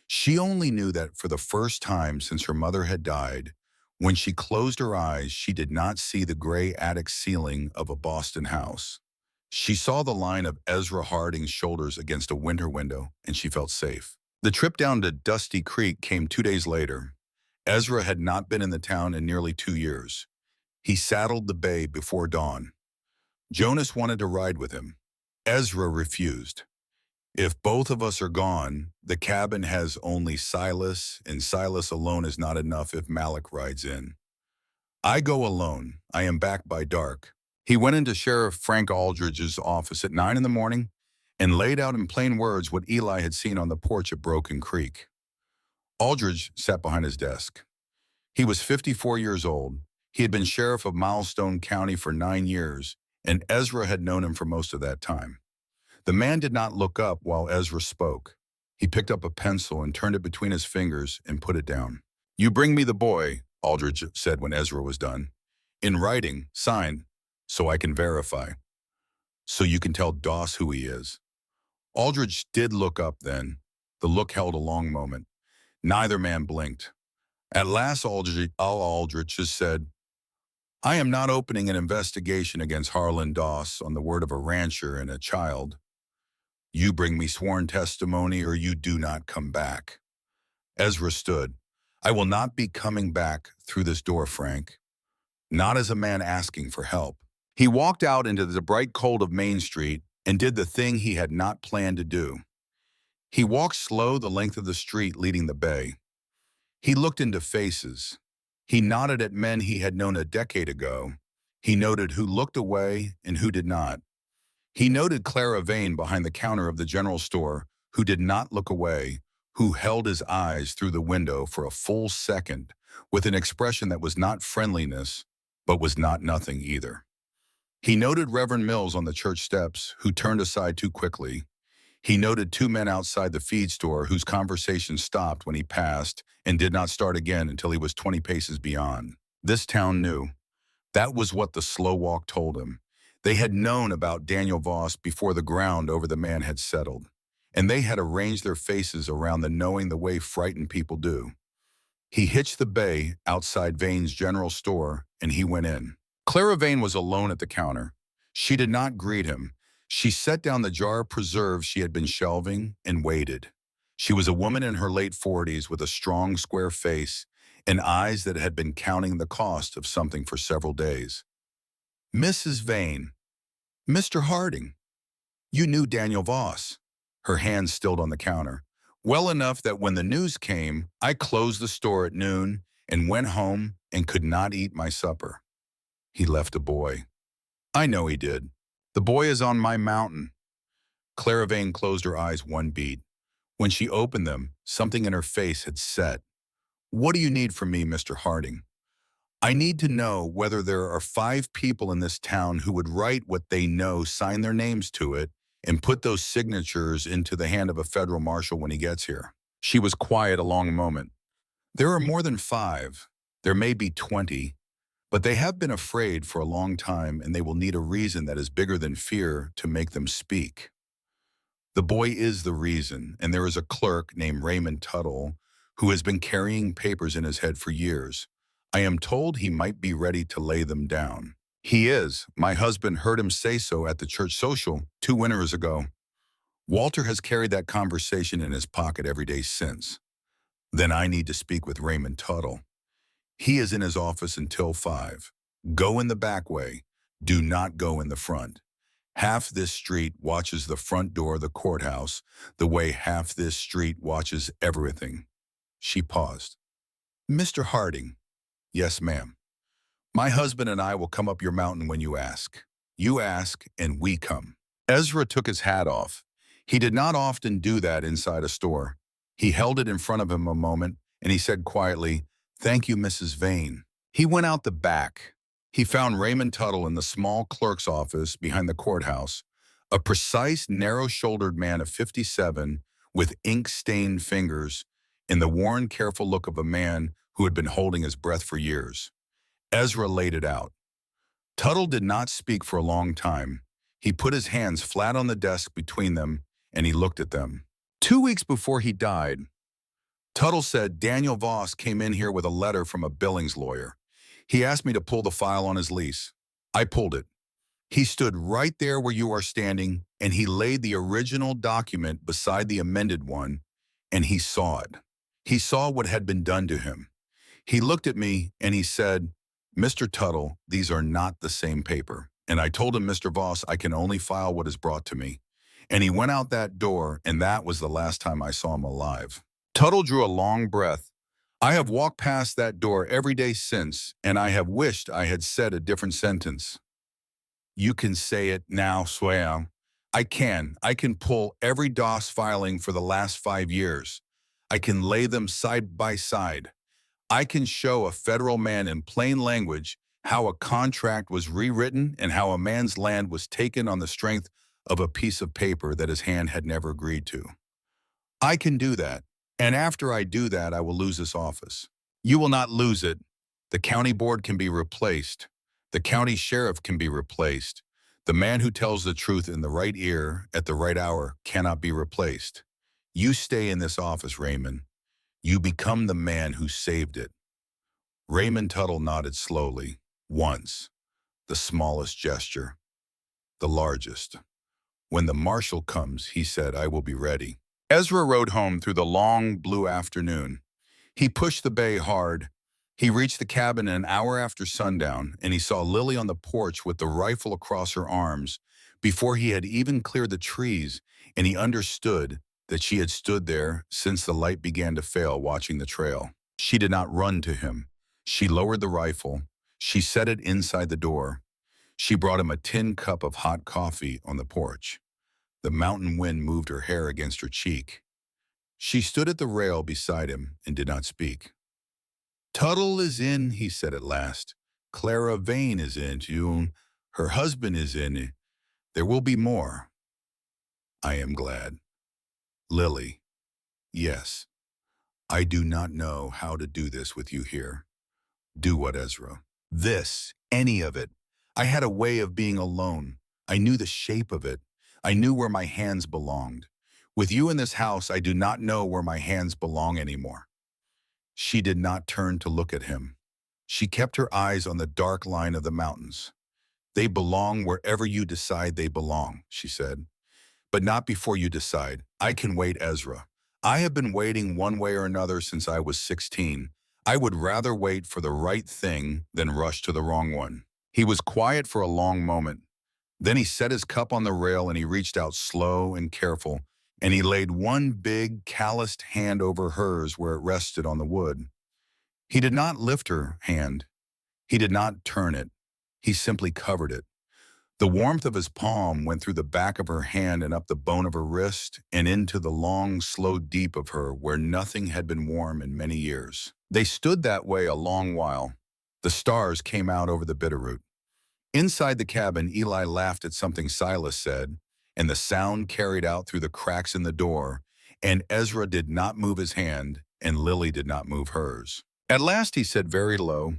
She only knew that for the first time since her mother had died, when she closed her eyes, she did not see the gray attic ceiling of a Boston house. She saw the line of Ezra Harding's shoulders against a winter window, and she felt safe. The trip down to Dusty Creek came 2 days later. Ezra had not been in the town in nearly 2 years. He saddled the bay before dawn. Jonas wanted to ride with him. Ezra refused. If both of us are gone, the cabin has only Silas, and Silas alone is not enough if Malik rides in. I go alone. I am back by dark. He went into Sheriff Frank Aldridge's office at 9 in the morning and laid out in plain words what Eli had seen on the porch at Broken Creek. Aldridge sat behind his desk. He was 54 years old. He had been sheriff of Milestone County for 9 years, and Ezra had known him for most of that time. The man did not look up while Ezra spoke. He picked up a pencil and turned it between his fingers and put it down. You bring me the boy, Aldridge said when Ezra was done. In writing, sign, so I can verify. So you can tell Doss who he is. Aldridge did look up then. The look held a long moment. Neither man blinked. At last Aldridge just said, I am not opening an investigation against Harlan Doss on the word of a rancher and a child. You bring me sworn testimony or you do not come back. Ezra stood. I will not be coming back through this door, Frank. Not as a man asking for help. He walked out into the bright cold of Main Street and did the thing he had not planned to do. He walked slow the length of the street leading the bay. He looked into faces. He nodded at men he had known a decade ago. He noted who looked away and who did not. He noted Clara Vane behind the counter of the general store, who did not look away, who held his eyes through the window for a full second with an expression that was not friendliness, but was not nothing either. He noted Reverend Mills on the church steps, who turned aside too quickly. He noted two men outside the feed store whose conversation stopped when he passed and did not start again until he was 20 paces beyond. This town knew. That was what the slow walk told him. They had known about Daniel Voss before the ground over the man had settled, and they had arranged their faces around the knowing the way frightened people do. He hitched the bay outside Vane's general store, and he went in. Clara Vane was alone at the counter. She did not greet him. She set down the jar of preserves she had been shelving and waited. She was a woman in her late 40s with a strong, square face and eyes that had been counting the cost of something for several days. Mrs. Vane. Mr. Harding. You knew Daniel Voss. Her hand stilled on the counter. Well enough that when the news came, I closed the store at noon and went home and could not eat my supper. He left a boy. I know he did. The boy is on my mountain. Clara Vane closed her eyes one beat. When she opened them, something in her face had set. What do you need from me, Mr. Harding? I need to know whether there are 5 people in this town who would write what they know, sign their names to it, and put those signatures into the hand of a federal marshal when he gets here. She was quiet a long moment. There are more than 5. There may be 20. But they have been afraid for a long time, and they will need a reason that is bigger than fear to make them speak. The boy is the reason, and there is a clerk named Raymond Tuttle who has been carrying papers in his head for years. I am told he might be ready to lay them down. He is. My husband heard him say so at the church social 2 winters ago. Walter has carried that conversation in his pocket every day since. Then I need to speak with Raymond Tuttle. He is in his office until 5. Go in the back way. Do not go in the front. Half this street watches the front door of the courthouse the way half this street watches everything. She paused. Mr. Harding. Yes, ma'am. My husband and I will come up your mountain when you ask. You ask, and we come. Ezra took his hat off. He did not often do that inside a store. He held it in front of him a moment, and he said quietly, Thank you, Mrs. Vane. He went out the back. He found Raymond Tuttle in the small clerk's office behind the courthouse, a precise, narrow-shouldered man of 57 with ink-stained fingers and the worn, careful look of a man who had been holding his breath for years. Ezra laid it out. Tuttle did not speak for a long time. He put his hands flat on the desk between them, and he looked at them. 2 weeks before he died, Tuttle said Daniel Voss came in here with a letter from a Billings lawyer. He asked me to pull the file on his lease. I pulled it. He stood right there where you are standing, and he laid the original document beside the amended one, and he saw it. He saw what had been done to him. He looked at me, and he said, Mr. Tuttle, these are not the same paper. And I told him, Mr. Voss, I can only file what is brought to me. And he went out that door, and that was the last time I saw him alive. Tuttle drew a long breath. I have walked past that door every day since, and I have wished I had said a different sentence. You can say it now, swear. I can pull every DOS filing for the last 5 years. I can lay them side by side. I can show a federal man in plain language how a contract was rewritten and how a man's land was taken on the strength of a piece of paper that his hand had never agreed to. I can do that. And after I do that, I will lose this office. You will not lose it. The county board can be replaced. The county sheriff can be replaced. The man who tells the truth in the right ear at the right hour cannot be replaced. You stay in this office, Raymond. You become the man who saved it. Raymond Tuttle nodded slowly, once, the smallest gesture, the largest. When the marshal comes, he said, I will be ready. Ezra rode home through the long, blue afternoon. He pushed the bay hard. He reached the cabin an hour after sundown, and he saw Lily on the porch with the rifle across her arms before he had even cleared the trees, and he understood that she had stood there since the light began to fail, watching the trail. She did not run to him. She lowered the rifle. She set it inside the door. She brought him a tin cup of hot coffee on the porch. The mountain wind moved her hair against her cheek. She stood at the rail beside him and did not speak. "Tuttle is in," he said at last. "Clara Vane is in, too. Her husband is in. There will be more. I am glad." "Lily, yes, I do not know how to do this with you here." "Do what, Ezra?" "This, any of it. I had a way of being alone. I knew the shape of it. I knew where my hands belonged. With you in this house, I do not know where my hands belong anymore." She did not turn to look at him. She kept her eyes on the dark line of the mountains. "They belong wherever you decide they belong," she said. "But not before you decide. I can wait, Ezra. I have been waiting one way or another since I was 16. I would rather wait for the right thing than rush to the wrong one." He was quiet for a long moment. Then he set his cup on the rail and he reached out slow and careful, and he laid one big, calloused hand over hers where it rested on the wood. He did not lift her hand. He did not turn it. He simply covered it. The warmth of his palm went through the back of her hand and up the bone of her wrist and into the long, slow deep of her where nothing had been warm in many years. They stood that way a long while. The stars came out over the Bitterroot. Inside the cabin, Eli laughed at something Silas said, and the sound carried out through the cracks in the door, and Ezra did not move his hand, and Lily did not move hers. At last he said very low,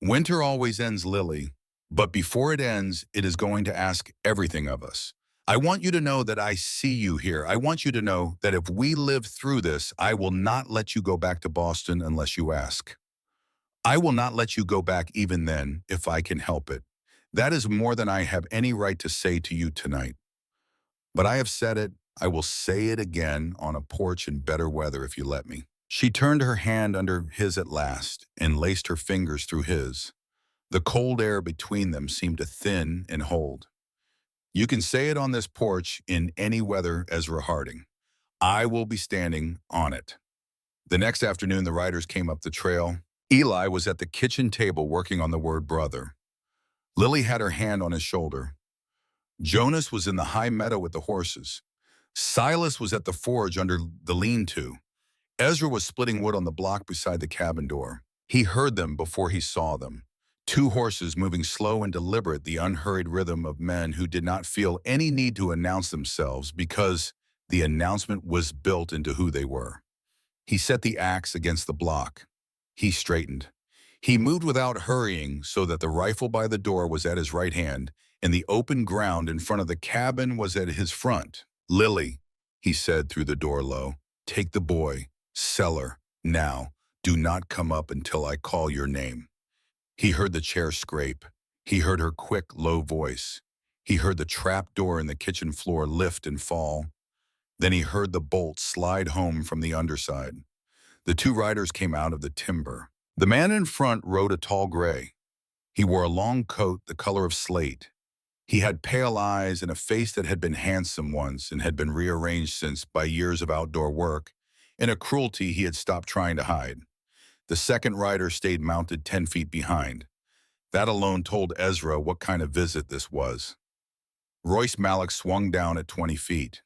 "Winter always ends, Lily, but before it ends, it is going to ask everything of us. I want you to know that I see you here. I want you to know that if we live through this, I will not let you go back to Boston unless you ask. I will not let you go back even then, if I can help it. That is more than I have any right to say to you tonight. But I have said it. I will say it again on a porch in better weather if you let me." She turned her hand under his at last and laced her fingers through his. The cold air between them seemed to thin and hold. "You can say it on this porch in any weather, Ezra Harding. I will be standing on it." The next afternoon, the riders came up the trail. Eli was at the kitchen table working on the word brother. Lily had her hand on his shoulder. Jonas was in the high meadow with the horses. Silas was at the forge under the lean-to. Ezra was splitting wood on the block beside the cabin door. He heard them before he saw them. Two horses moving slow and deliberate, the unhurried rhythm of men who did not feel any need to announce themselves because the announcement was built into who they were. He set the axe against the block. He straightened. He moved without hurrying so that the rifle by the door was at his right hand and the open ground in front of the cabin was at his front. "Lily," he said through the door low, "take the boy, Cellar, now. Do not come up until I call your name." He heard the chair scrape. He heard her quick, low voice. He heard the trap door in the kitchen floor lift and fall. Then he heard the bolt slide home from the underside. The two riders came out of the timber. The man in front rode a tall gray. He wore a long coat the color of slate. He had pale eyes and a face that had been handsome once and had been rearranged since by years of outdoor work and a cruelty he had stopped trying to hide. The second rider stayed mounted 10 feet behind. That alone told Ezra what kind of visit this was. Royce Mallock swung down at 20 feet.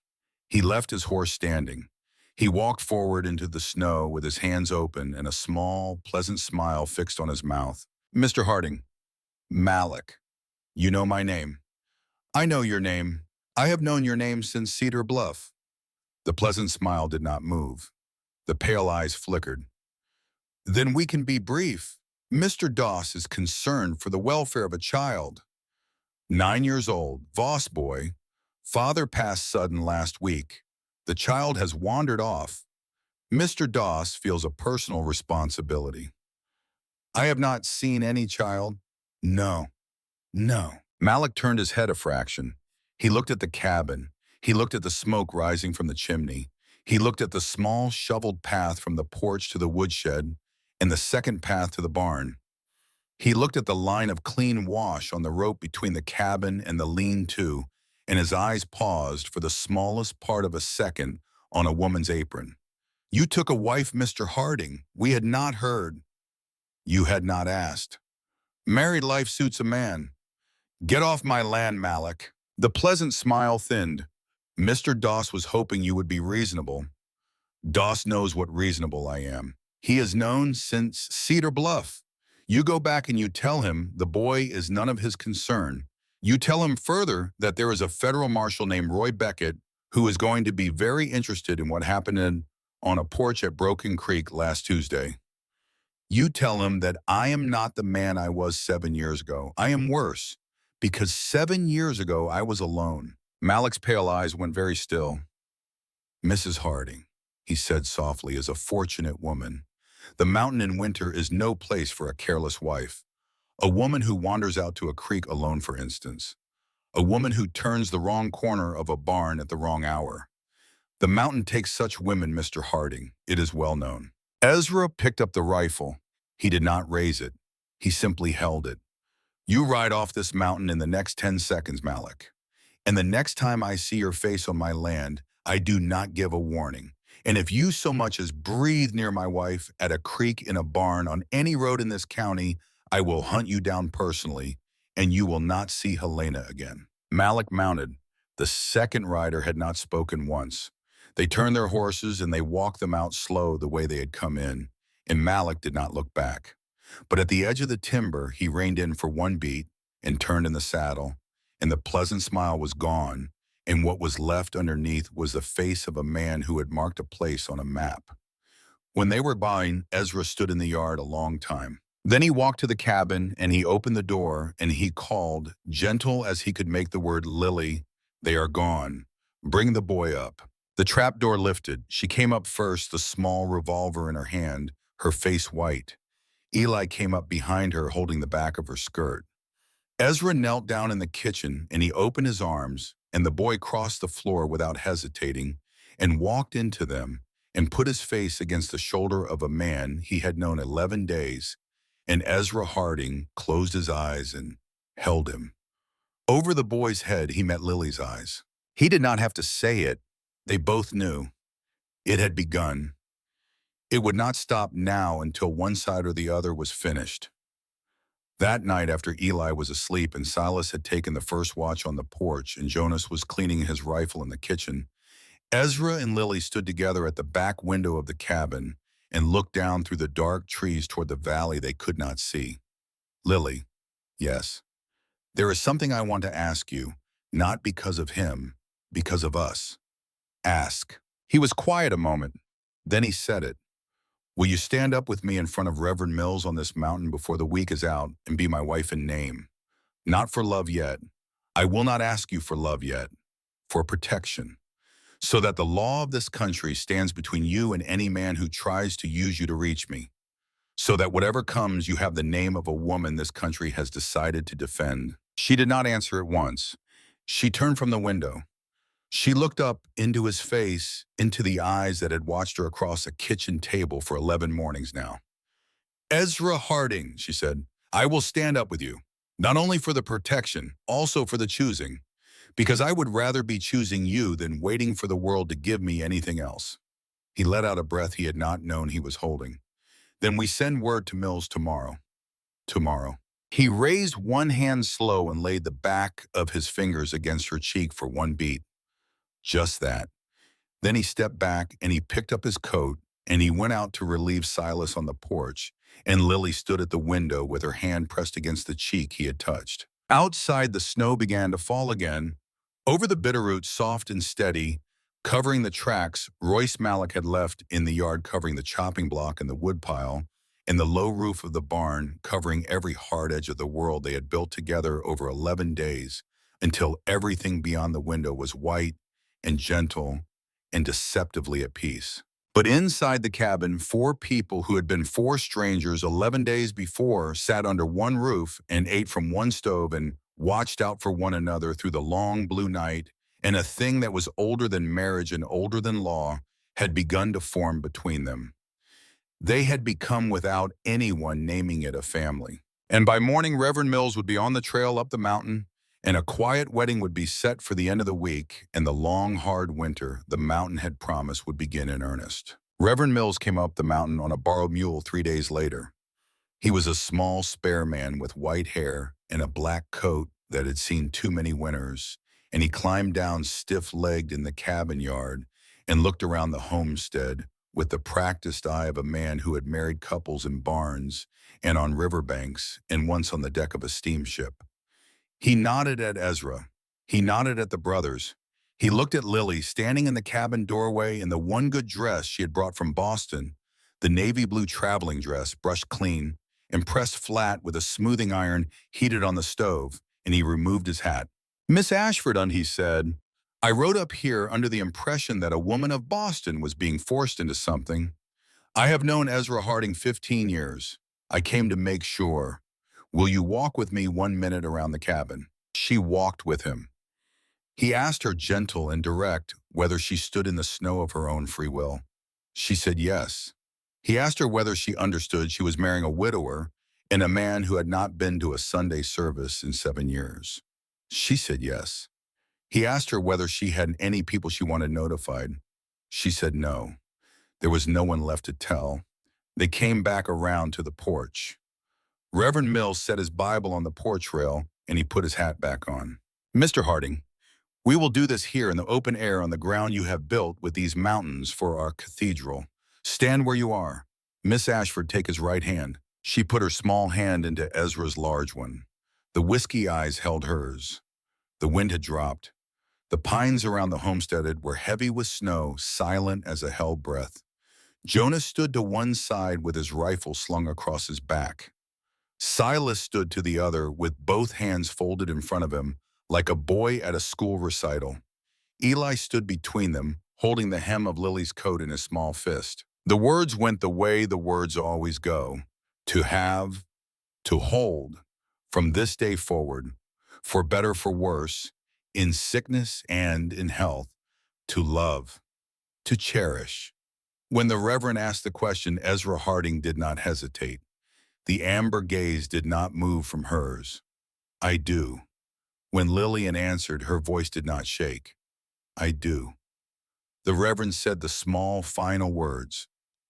He left his horse standing. He walked forward into the snow with his hands open and a small, pleasant smile fixed on his mouth. "Mr. Harding." "Mallock. You know my name." "I know your name. I have known your name since Cedar Bluff." The pleasant smile did not move. The pale eyes flickered. "Then we can be brief. Mr. Doss is concerned for the welfare of a child. 9 years old, Voss boy. Father passed sudden last week. The child has wandered off. Mr. Doss feels a personal responsibility." "I have not seen any child." "No, no." Mallock turned his head a fraction. He looked at the cabin. He looked at the smoke rising from the chimney. He looked at the small shoveled path from the porch to the woodshed and the second path to the barn. He looked at the line of clean wash on the rope between the cabin and the lean-to, and his eyes paused for the smallest part of a second on a woman's apron. "You took a wife, Mr. Harding. We had not heard." "You had not asked." "Married life suits a man." "Get off my land, Malik." The pleasant smile thinned. "Mr. Doss was hoping you would be reasonable." "Doss knows what reasonable I am. He has known since Cedar Bluff. You go back and you tell him the boy is none of his concern. You tell him further that there is a federal marshal named Roy Beckett who is going to be very interested in what happened on a porch at Broken Creek last Tuesday. You tell him that I am not the man I was 7 years ago. I am worse, because 7 years ago I was alone." Malik's pale eyes went very still. "Mrs. Harding," he said softly, "is a fortunate woman. The mountain in winter is no place for a careless wife. A woman who wanders out to a creek alone, for instance. A woman who turns the wrong corner of a barn at the wrong hour. The mountain takes such women, Mr. Harding. It is well known." Ezra picked up the rifle. He did not raise it. He simply held it. "You ride off this mountain in the next 10 seconds, Malik. And the next time I see your face on my land, I do not give a warning. And if you so much as breathe near my wife, at a creek, in a barn, on any road in this county, I will hunt you down personally, and you will not see Helena again." Malik mounted. The second rider had not spoken once. They turned their horses and they walked them out slow the way they had come in, and Malik did not look back. But at the edge of the timber, he reined in for one beat and turned in the saddle, and the pleasant smile was gone, and what was left underneath was the face of a man who had marked a place on a map. When they were buying, Ezra stood in the yard a long time. Then he walked to the cabin, and he opened the door, and he called, gentle as he could make the word, "Lily, they are gone. Bring the boy up." The trap door lifted. She came up first, the small revolver in her hand, her face white. Eli came up behind her, holding the back of her skirt. Ezra knelt down in the kitchen, and he opened his arms, and the boy crossed the floor without hesitating and walked into them and put his face against the shoulder of a man he had known 11 days, and Ezra Harding closed his eyes and held him. Over the boy's head, he met Lily's eyes. He did not have to say it. They both knew. It had begun. It would not stop now until one side or the other was finished. That night, after Eli was asleep and Silas had taken the first watch on the porch and Jonas was cleaning his rifle in the kitchen, Ezra and Lily stood together at the back window of the cabin and looked down through the dark trees toward the valley they could not see. "Lily." "Yes." "There is something I want to ask you, not because of him, because of us." "Ask." He was quiet a moment. Then he said it. "Will you stand up with me in front of Reverend Mills on this mountain before the week is out and be my wife in name? Not for love yet. I will not ask you for love yet. For protection. So that the law of this country stands between you and any man who tries to use you to reach me. So that whatever comes, you have the name of a woman this country has decided to defend." She did not answer at once. She turned from the window. She looked up into his face, into the eyes that had watched her across a kitchen table for 11 mornings now. "Ezra Harding," she said, "I will stand up with you, not only for the protection, also for the choosing, because I would rather be choosing you than waiting for the world to give me anything else." He let out a breath he had not known he was holding. "Then we send word to Mills tomorrow." Tomorrow. He raised one hand slow and laid the back of his fingers against her cheek for one beat. Just that. Then he stepped back and he picked up his coat and he went out to relieve Silas on the porch, and Lily stood at the window with her hand pressed against the cheek he had touched. Outside, the snow began to fall again. Over the bitterroot, soft and steady, covering the tracks Royce Malik had left in the yard, covering the chopping block and the woodpile, and the low roof of the barn covering every hard edge of the world they had built together over 11 days, until everything beyond the window was white and gentle and deceptively at peace. But inside the cabin, 4 people who had been 4 strangers 11 days before sat under one roof and ate from one stove and watched out for one another through the long blue night, and a thing that was older than marriage and older than law had begun to form between them. They had become without anyone naming it a family. And by morning, Reverend Mills would be on the trail up the mountain, and a quiet wedding would be set for the end of the week, and the long, hard winter the mountain had promised would begin in earnest. Reverend Mills came up the mountain on a borrowed mule 3 days later. He was a small, spare man with white hair and a black coat that had seen too many winters, and he climbed down stiff-legged in the cabin yard and looked around the homestead with the practiced eye of a man who had married couples in barns and on riverbanks and once on the deck of a steamship. He nodded at Ezra. He nodded at the brothers. He looked at Lily standing in the cabin doorway in the one good dress she had brought from Boston, the navy blue traveling dress, brushed clean and pressed flat with a smoothing iron heated on the stove, and he removed his hat. "Miss Ashford," he said, "I rode up here under the impression that a woman of Boston was being forced into something. I have known Ezra Harding 15 years. I came to make sure. Will you walk with me 1 minute around the cabin?" She walked with him. He asked her, gentle and direct, whether she stood in the snow of her own free will. She said yes. He asked her whether she understood she was marrying a widower and a man who had not been to a Sunday service in 7 years. She said yes. He asked her whether she had any people she wanted notified. She said no. There was no one left to tell. They came back around to the porch. Reverend Mills set his Bible on the porch rail, and he put his hat back on. "Mr. Harding, we will do this here in the open air on the ground you have built with these mountains for our cathedral. Stand where you are." Miss Ashford, take his right hand. She put her small hand into Ezra's large one. The whiskey eyes held hers. The wind had dropped. The pines around the homestead were heavy with snow, silent as a hell breath. Jonas stood to one side with his rifle slung across his back. Silas stood to the other with both hands folded in front of him, like a boy at a school recital. Eli stood between them, holding the hem of Lily's coat in his small fist. The words went the way the words always go: to have, to hold, from this day forward, for better, for worse, in sickness and in health, to love, to cherish. When the Reverend asked the question, Ezra Harding did not hesitate. The amber gaze did not move from hers. "I do." When Lillian answered, her voice did not shake. "I do." The Reverend said the small, final words.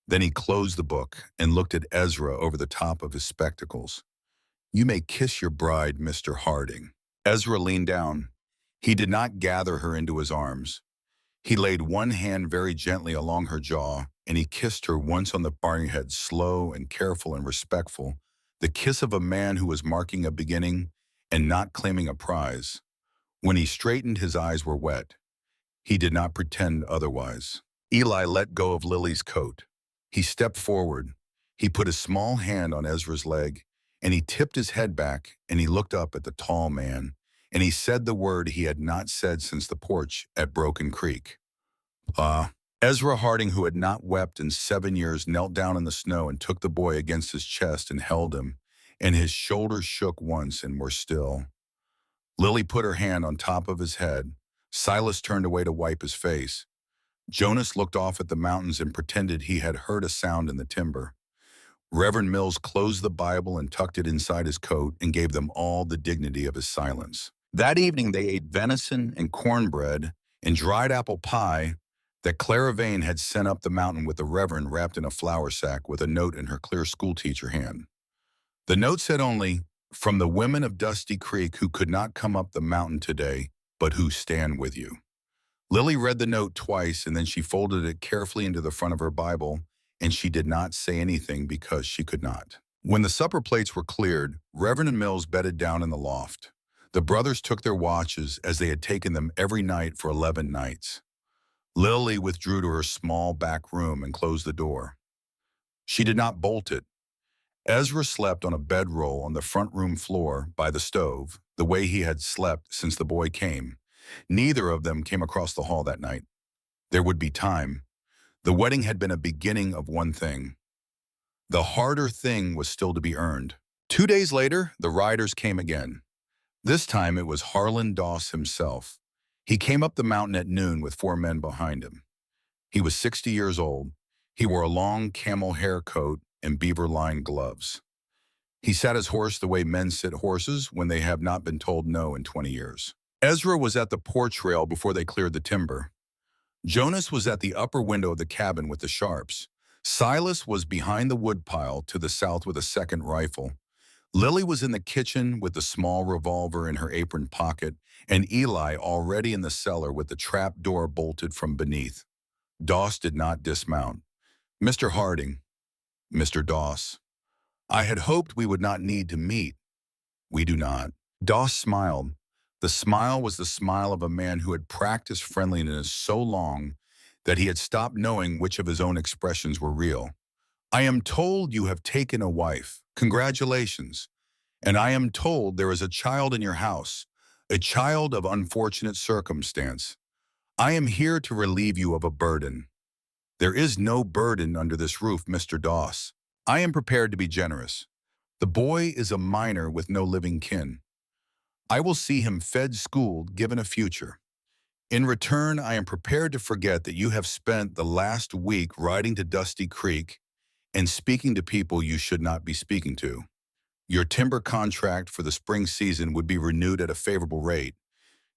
Then he closed the book and looked at Ezra over the top of his spectacles. "You may kiss your bride, Mr. Harding." Ezra leaned down. He did not gather her into his arms. He laid one hand very gently along her jaw, and he kissed her once on the forehead, slow and careful and respectful, the kiss of a man who was marking a beginning and not claiming a prize. When he straightened, his eyes were wet. He did not pretend otherwise. Eli let go of Lily's coat. He stepped forward. He put his small hand on Ezra's leg, and he tipped his head back, and he looked up at the tall man, and he said the word he had not said since the porch at Broken Creek. Ezra Harding, who had not wept in 7 years, knelt down in the snow and took the boy against his chest and held him, and his shoulders shook once and were still. Lily put her hand on top of his head. Silas turned away to wipe his face. Jonas looked off at the mountains and pretended he had heard a sound in the timber. Reverend Mills closed the Bible and tucked it inside his coat and gave them all the dignity of his silence. That evening they ate venison and cornbread and dried apple pie that Clara Vane had sent up the mountain with the Reverend wrapped in a flour sack with a note in her clear schoolteacher hand. The note said only, "From the women of Dusty Creek who could not come up the mountain today, but who stand with you." Lily read the note twice, and then she folded it carefully into the front of her Bible, and she did not say anything because she could not. When the supper plates were cleared, Reverend and Mills bedded down in the loft. The brothers took their watches as they had taken them every night for 11 nights. Lily withdrew to her small back room and closed the door. She did not bolt it. Ezra slept on a bedroll on the front room floor by the stove, the way he had slept since the boy came. Neither of them came across the hall that night. There would be time. The wedding had been a beginning of one thing. The harder thing was still to be earned. 2 days later, the riders came again. This time it was Harlan Doss himself. He came up the mountain at noon with 4 men behind him. He was 60 years old. He wore a long camel hair coat and beaver-lined gloves. He sat his horse the way men sit horses when they have not been told no in 20 years. Ezra was at the porch rail before they cleared the timber. Jonas was at the upper window of the cabin with the sharps. Silas was behind the woodpile to the south with a second rifle. Lily was in the kitchen with the small revolver in her apron pocket, and Eli already in the cellar with the trap door bolted from beneath. Doss did not dismount. "Mr. Harding, Mr. Doss, I had hoped we would not need to meet. We do not." Doss smiled. The smile was the smile of a man who had practiced friendliness so long that he had stopped knowing which of his own expressions were real. "I am told you have taken a wife. Congratulations. And I am told there is a child in your house, a child of unfortunate circumstance. I am here to relieve you of a burden." "There is no burden under this roof, Mr. Doss. I am prepared to be generous. The boy is a minor with no living kin. I will see him fed, schooled, given a future. In return, I am prepared to forget that you have spent the last week riding to Dusty Creek and speaking to people you should not be speaking to. Your timber contract for the spring season would be renewed at a favorable rate.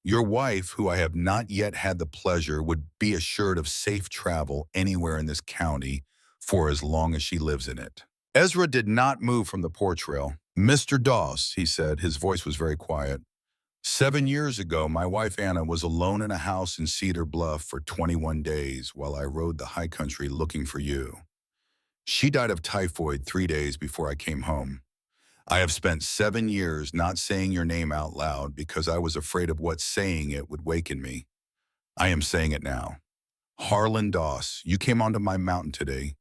Your wife, who I have not yet had the pleasure, would be assured of safe travel anywhere in this county for as long as she lives in it." Ezra did not move from the porch rail. "Mr. Doss," he said, his voice was very quiet. "7 years ago, my wife Anna was alone in a house in Cedar Bluff for 21 days while I rode the high country looking for you. She died of typhoid 3 days before I came home. I have spent 7 years not saying your name out loud because I was afraid of what saying it would waken me. I am saying it now. Harlan Doss, you came onto my mountain today.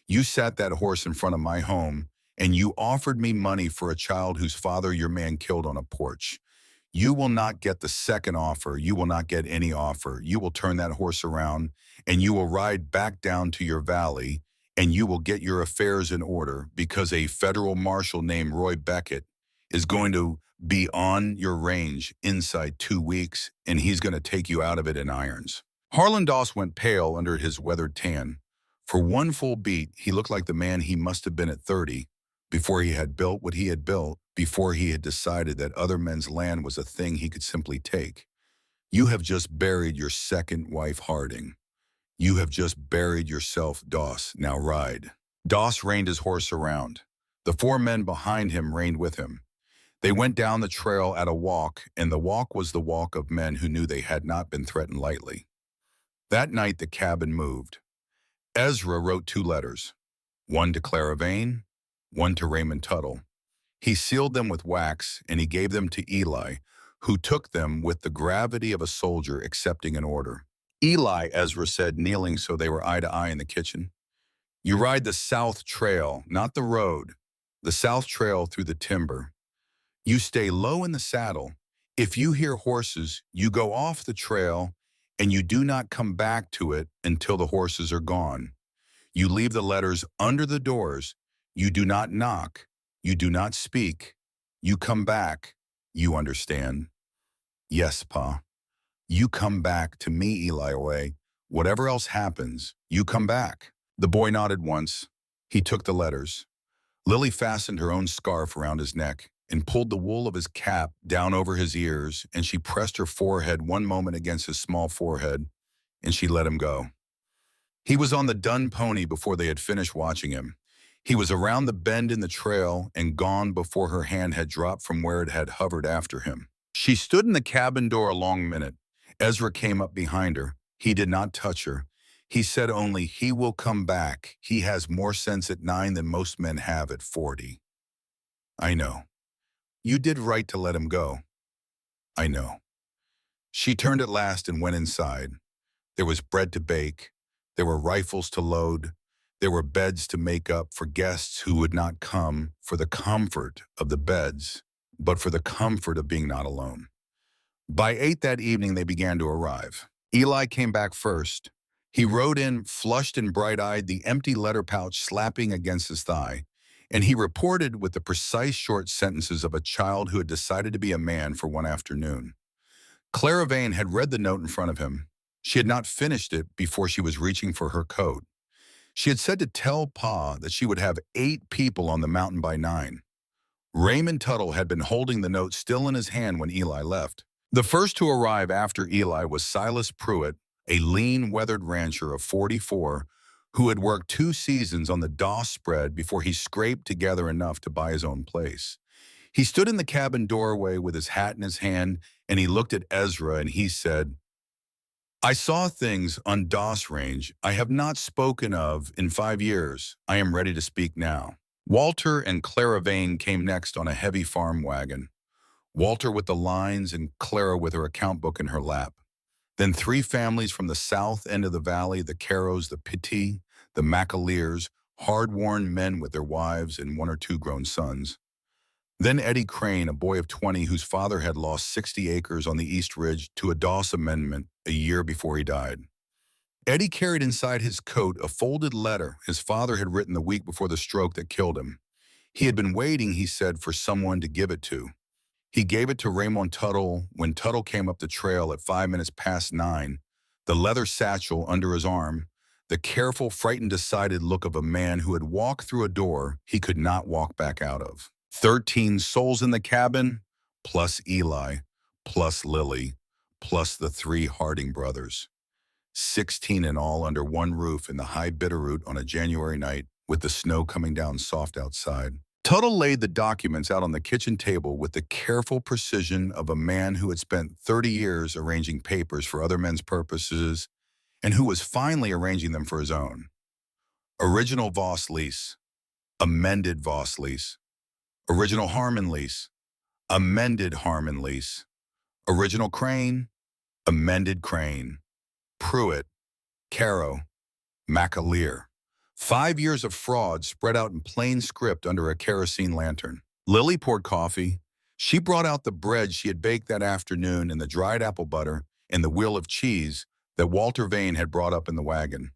You sat that horse in front of my home, and you offered me money for a child whose father your man killed on a porch. You will not get the second offer. You will not get any offer. You will turn that horse around, and you will ride back down to your valley, and you will get your affairs in order because a federal marshal named Roy Beckett is going to be on your range inside 2 weeks, and he's going to take you out of it in irons." Harlan Doss went pale under his weathered tan. For one full beat, he looked like the man he must have been at 30, before he had built what he had built, before he had decided that other men's land was a thing he could simply take. "You have just buried your second wife, Harding. You have just buried yourself, Doss. Now ride." Doss reined his horse around. The 4 men behind him reined with him. They went down the trail at a walk, and the walk was the walk of men who knew they had not been threatened lightly. That night the cabin moved. Ezra wrote 2 letters, one to Clara Vane, one to Raymond Tuttle. He sealed them with wax, and he gave them to Eli, who took them with the gravity of a soldier accepting an order. "Eli," Ezra said, kneeling so they were eye to eye in the kitchen, "you ride the south trail, not the road, the south trail through the timber. You stay low in the saddle. If you hear horses, you go off the trail, and you do not come back to it until the horses are gone. You leave the letters under the doors. You do not knock. You do not speak. You come back. You understand?" "Yes, Pa." "You come back to me, Eli Way. Whatever else happens, you come back." The boy nodded once. He took the letters. Lily fastened her own scarf around his neck and pulled the wool of his cap down over his ears, and she pressed her forehead one moment against his small forehead, and she let him go. He was on the dun pony before they had finished watching him. He was around the bend in the trail and gone before her hand had dropped from where it had hovered after him. She stood in the cabin door a long minute. Ezra came up behind her. He did not touch her. He said only, "He will come back. He has more sense at 9 than most men have at 40. I know. You did right to let him go. I know." She turned at last and went inside. There was bread to bake. There were rifles to load. There were beds to make up for guests who would not come for the comfort of the beds, but for the comfort of being not alone. By 8 that evening, they began to arrive. Eli came back first. He rode in, flushed and bright-eyed, the empty letter pouch slapping against his thigh, and he reported with the precise short sentences of a child who had decided to be a man for one afternoon. Clara Vane had read the note in front of him. She had not finished it before she was reaching for her coat. She had said to tell Pa that she would have 8 people on the mountain by 9. Raymond Tuttle had been holding the note still in his hand when Eli left. The first to arrive after Eli was Silas Pruitt, a lean, weathered rancher of 44 who had worked 2 seasons on the Doss spread before he scraped together enough to buy his own place. He stood in the cabin doorway with his hat in his hand, and he looked at Ezra and he said, "I saw things on Doss Range I have not spoken of in 5 years. I am ready to speak now." Walter and Clara Vane came next on a heavy farm wagon, Walter with the lines and Clara with her account book in her lap. Then 3 families from the south end of the valley, the Carrows, the Pitti, the McAleers, hard-worn men with their wives and 1 or 2 grown sons. Then Eddie Crane, a boy of 20 whose father had lost 60 acres on the East Ridge to a Doss amendment a year before he died. Eddie carried inside his coat a folded letter his father had written the week before the stroke that killed him. He had been waiting, he said, for someone to give it to. He gave it to Raymond Tuttle when Tuttle came up the trail at 5 minutes past 9, the leather satchel under his arm, the careful, frightened, decided look of a man who had walked through a door he could not walk back out of. 13 souls in the cabin, plus Eli, plus Lily, plus the 3 Harding brothers. 16 in all under one roof in the high Bitterroot on a January night with the snow coming down soft outside. Tuttle laid the documents out on the kitchen table with the careful precision of a man who had spent 30 years arranging papers for other men's purposes and who was finally arranging them for his own. Original Voss lease, amended Voss lease, original Harmon lease, amended Harmon lease, original Crane, amended Crane, Pruitt, Caro, McAleer. 5 years of fraud spread out in plain script under a kerosene lantern. Lily poured coffee. She brought out the bread she had baked that afternoon and the dried apple butter and the wheel of cheese that Walter Vane had brought up in the wagon.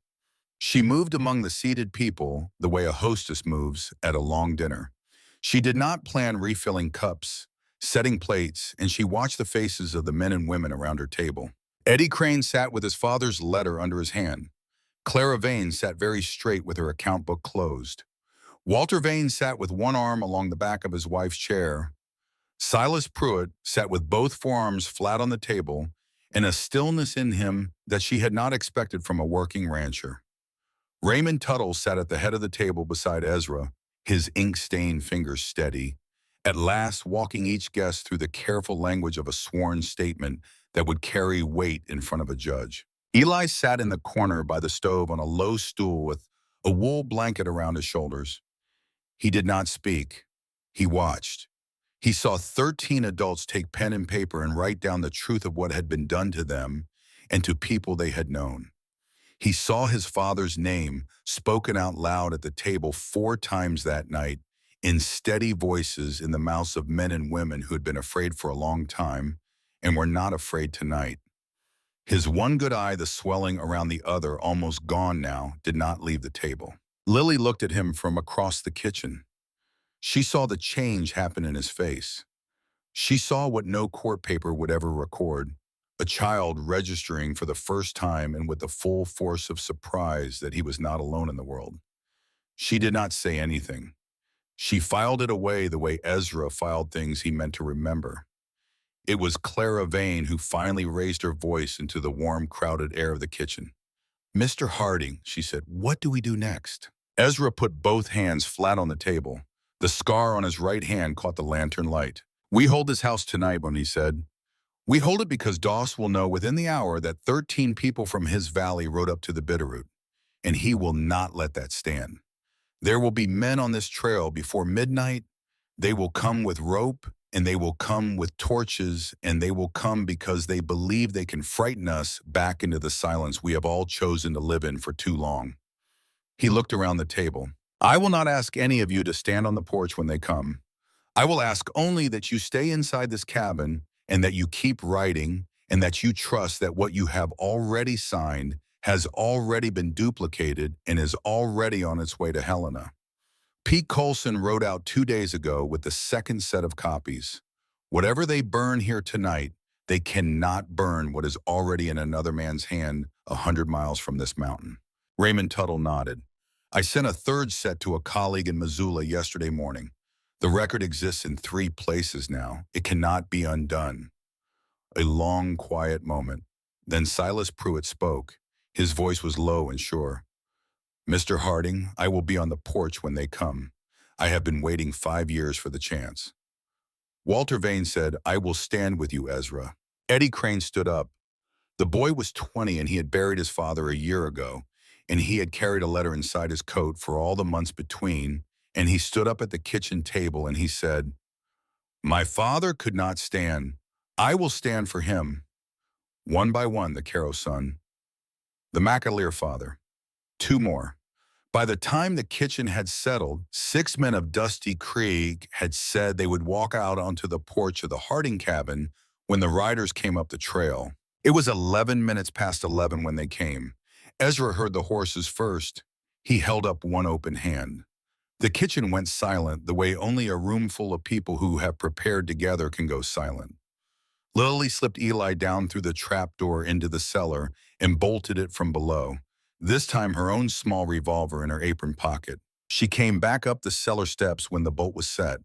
She moved among the seated people the way a hostess moves at a long dinner. She did not plan refilling cups, setting plates, and she watched the faces of the men and women around her table. Eddie Crane sat with his father's letter under his hand. Clara Vane sat very straight with her account book closed. Walter Vane sat with one arm along the back of his wife's chair. Silas Pruitt sat with both forearms flat on the table and a stillness in him that she had not expected from a working rancher. Raymond Tuttle sat at the head of the table beside Ezra, his ink-stained fingers steady, at last walking each guest through the careful language of a sworn statement that would carry weight in front of a judge. Eli sat in the corner by the stove on a low stool with a wool blanket around his shoulders. He did not speak. He watched. He saw 13 adults take pen and paper and write down the truth of what had been done to them and to people they had known. He saw his father's name spoken out loud at the table 4 times that night in steady voices in the mouths of men and women who had been afraid for a long time and were not afraid tonight. His one good eye, the swelling around the other, almost gone now, did not leave the table. Lily looked at him from across the kitchen. She saw the change happen in his face. She saw what no court paper would ever record, a child registering for the first time and with the full force of surprise that he was not alone in the world. She did not say anything. She filed it away the way Ezra filed things he meant to remember. It was Clara Vane who finally raised her voice into the warm, crowded air of the kitchen. "Mr. Harding," she said, "what do we do next?" Ezra put both hands flat on the table. The scar on his right hand caught the lantern light. "We hold this house tonight," he said. "We hold it because Doss will know within the hour that 13 people from his valley rode up to the Bitterroot, and he will not let that stand. There will be men on this trail before midnight. They will come with rope, and they will come with torches, and they will come because they believe they can frighten us back into the silence we have all chosen to live in for too long." He looked around the table. "I will not ask any of you to stand on the porch when they come. I will ask only that you stay inside this cabin and that you keep writing and that you trust that what you have already signed has already been duplicated and is already on its way to Helena. Pete Colson wrote out 2 days ago with the second set of copies. Whatever they burn here tonight, They cannot burn what is already in another man's hand 100 miles from this mountain. Raymond Tuttle nodded. I sent a third set to a colleague in Missoula yesterday morning. The record exists in 3 places now. It cannot be undone. A long, quiet moment. Then Silas Pruitt spoke. His voice was low and sure. Mr. Harding, I will be on the porch when they come. I have been waiting 5 years for the chance. Walter Vane said, I will stand with you, Ezra. Eddie Crane stood up. The boy was 20 and he had buried his father a year ago, and he had carried a letter inside his coat for all the months between, and he stood up at the kitchen table and he said, My father could not stand. I will stand for him. One by one, the Caro son. The McAleer father. 2 more. By the time the kitchen had settled, 6 men of Dusty Creek had said they would walk out onto the porch of the Harding cabin when the riders came up the trail. It was 11 minutes past 11 when they came. Ezra heard the horses first. He held up one open hand. The kitchen went silent the way only a room full of people who have prepared together can go silent. Lily slipped Eli down through the trap door into the cellar and bolted it from below, this time her own small revolver in her apron pocket. She came back up the cellar steps when the bolt was set.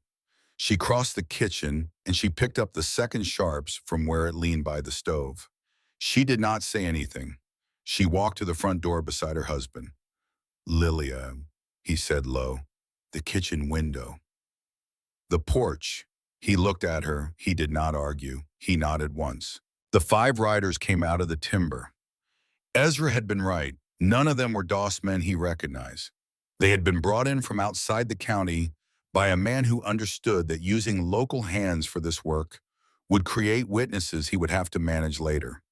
She crossed the kitchen and she picked up the second sharps from where it leaned by the stove. She did not say anything. She walked to the front door beside her husband. Lilia, he said low, the kitchen window. The porch. He looked at her. He did not argue. He nodded once. The 5 riders came out of the timber. Ezra had been right. None of them were Doss men he recognized. They had been brought in from outside the county by a man who understood that using local hands for this work would create witnesses he would have to manage later.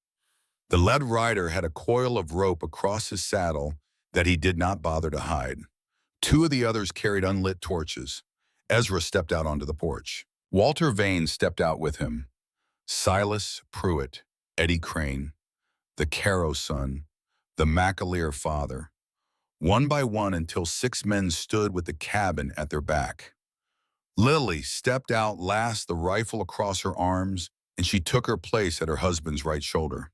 The lead rider had a coil of rope across his saddle that he did not bother to hide. 2 of the others carried unlit torches. Ezra stepped out onto the porch. Walter Vane stepped out with him. Silas Pruitt, Eddie Crane, the Caro son, the McAleer father, one by one until 6 men stood with the cabin at their back. Lily stepped out last, the rifle across her arms, and she took her place at her husband's right shoulder.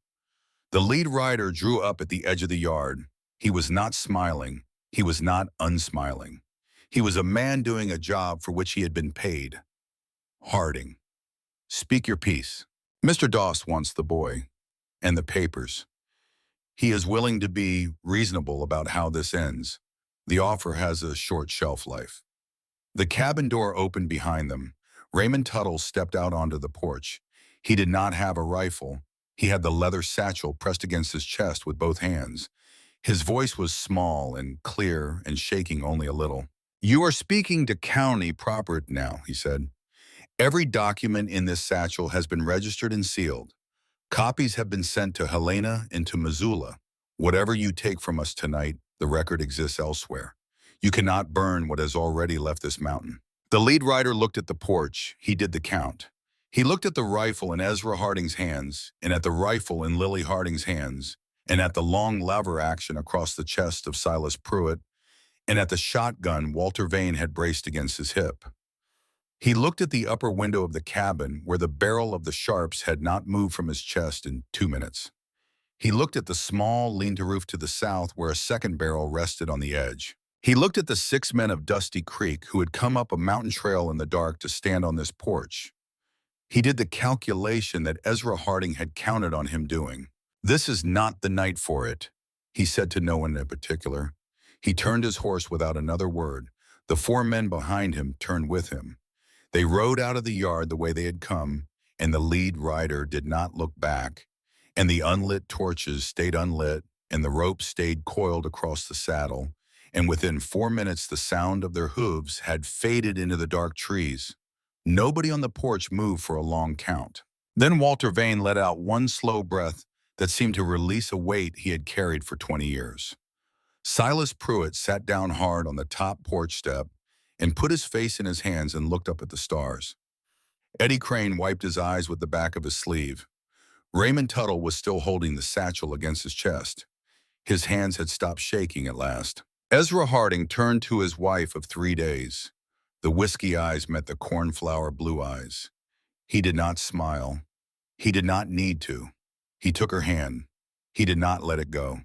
The lead rider drew up at the edge of the yard. He was not smiling. He was not unsmiling. He was a man doing a job for which he had been paid. Harding. Speak your piece. Mr. Doss wants the boy and the papers. He is willing to be reasonable about how this ends. The offer has a short shelf life. The cabin door opened behind them. Raymond Tuttle stepped out onto the porch. He did not have a rifle. He had the leather satchel pressed against his chest with both hands. His voice was small and clear and shaking only a little. You are speaking to county proper now, he said. Every document in this satchel has been registered and sealed. Copies have been sent to Helena and to Missoula. Whatever you take from us tonight, the record exists elsewhere. You cannot burn what has already left this mountain. The lead rider looked at the porch. He did the count. He looked at the rifle in Ezra Harding's hands, and at the rifle in Lily Harding's hands, and at the long lever action across the chest of Silas Pruitt, and at the shotgun Walter Vane had braced against his hip. He looked at the upper window of the cabin where the barrel of the sharps had not moved from his chest in 2 minutes. He looked at the small lean-to roof to the south where a second barrel rested on the edge. He looked at the 6 men of Dusty Creek who had come up a mountain trail in the dark to stand on this porch. He did the calculation that Ezra Harding had counted on him doing. This is not the night for it, he said to no one in particular. He turned his horse without another word. The 4 men behind him turned with him. They rode out of the yard the way they had come, and the lead rider did not look back, and the unlit torches stayed unlit, and the rope stayed coiled across the saddle, and within 4 minutes the sound of their hooves had faded into the dark trees. Nobody on the porch moved for a long count. Then Walter Vane let out one slow breath that seemed to release a weight he had carried for 20 years. Silas Pruitt sat down hard on the top porch step and put his face in his hands and looked up at the stars. Eddie Crane wiped his eyes with the back of his sleeve. Raymond Tuttle was still holding the satchel against his chest. His hands had stopped shaking at last. Ezra Harding turned to his wife of 3 days. The whiskey eyes met the cornflower blue eyes. He did not smile. He did not need to. He took her hand. He did not let it go.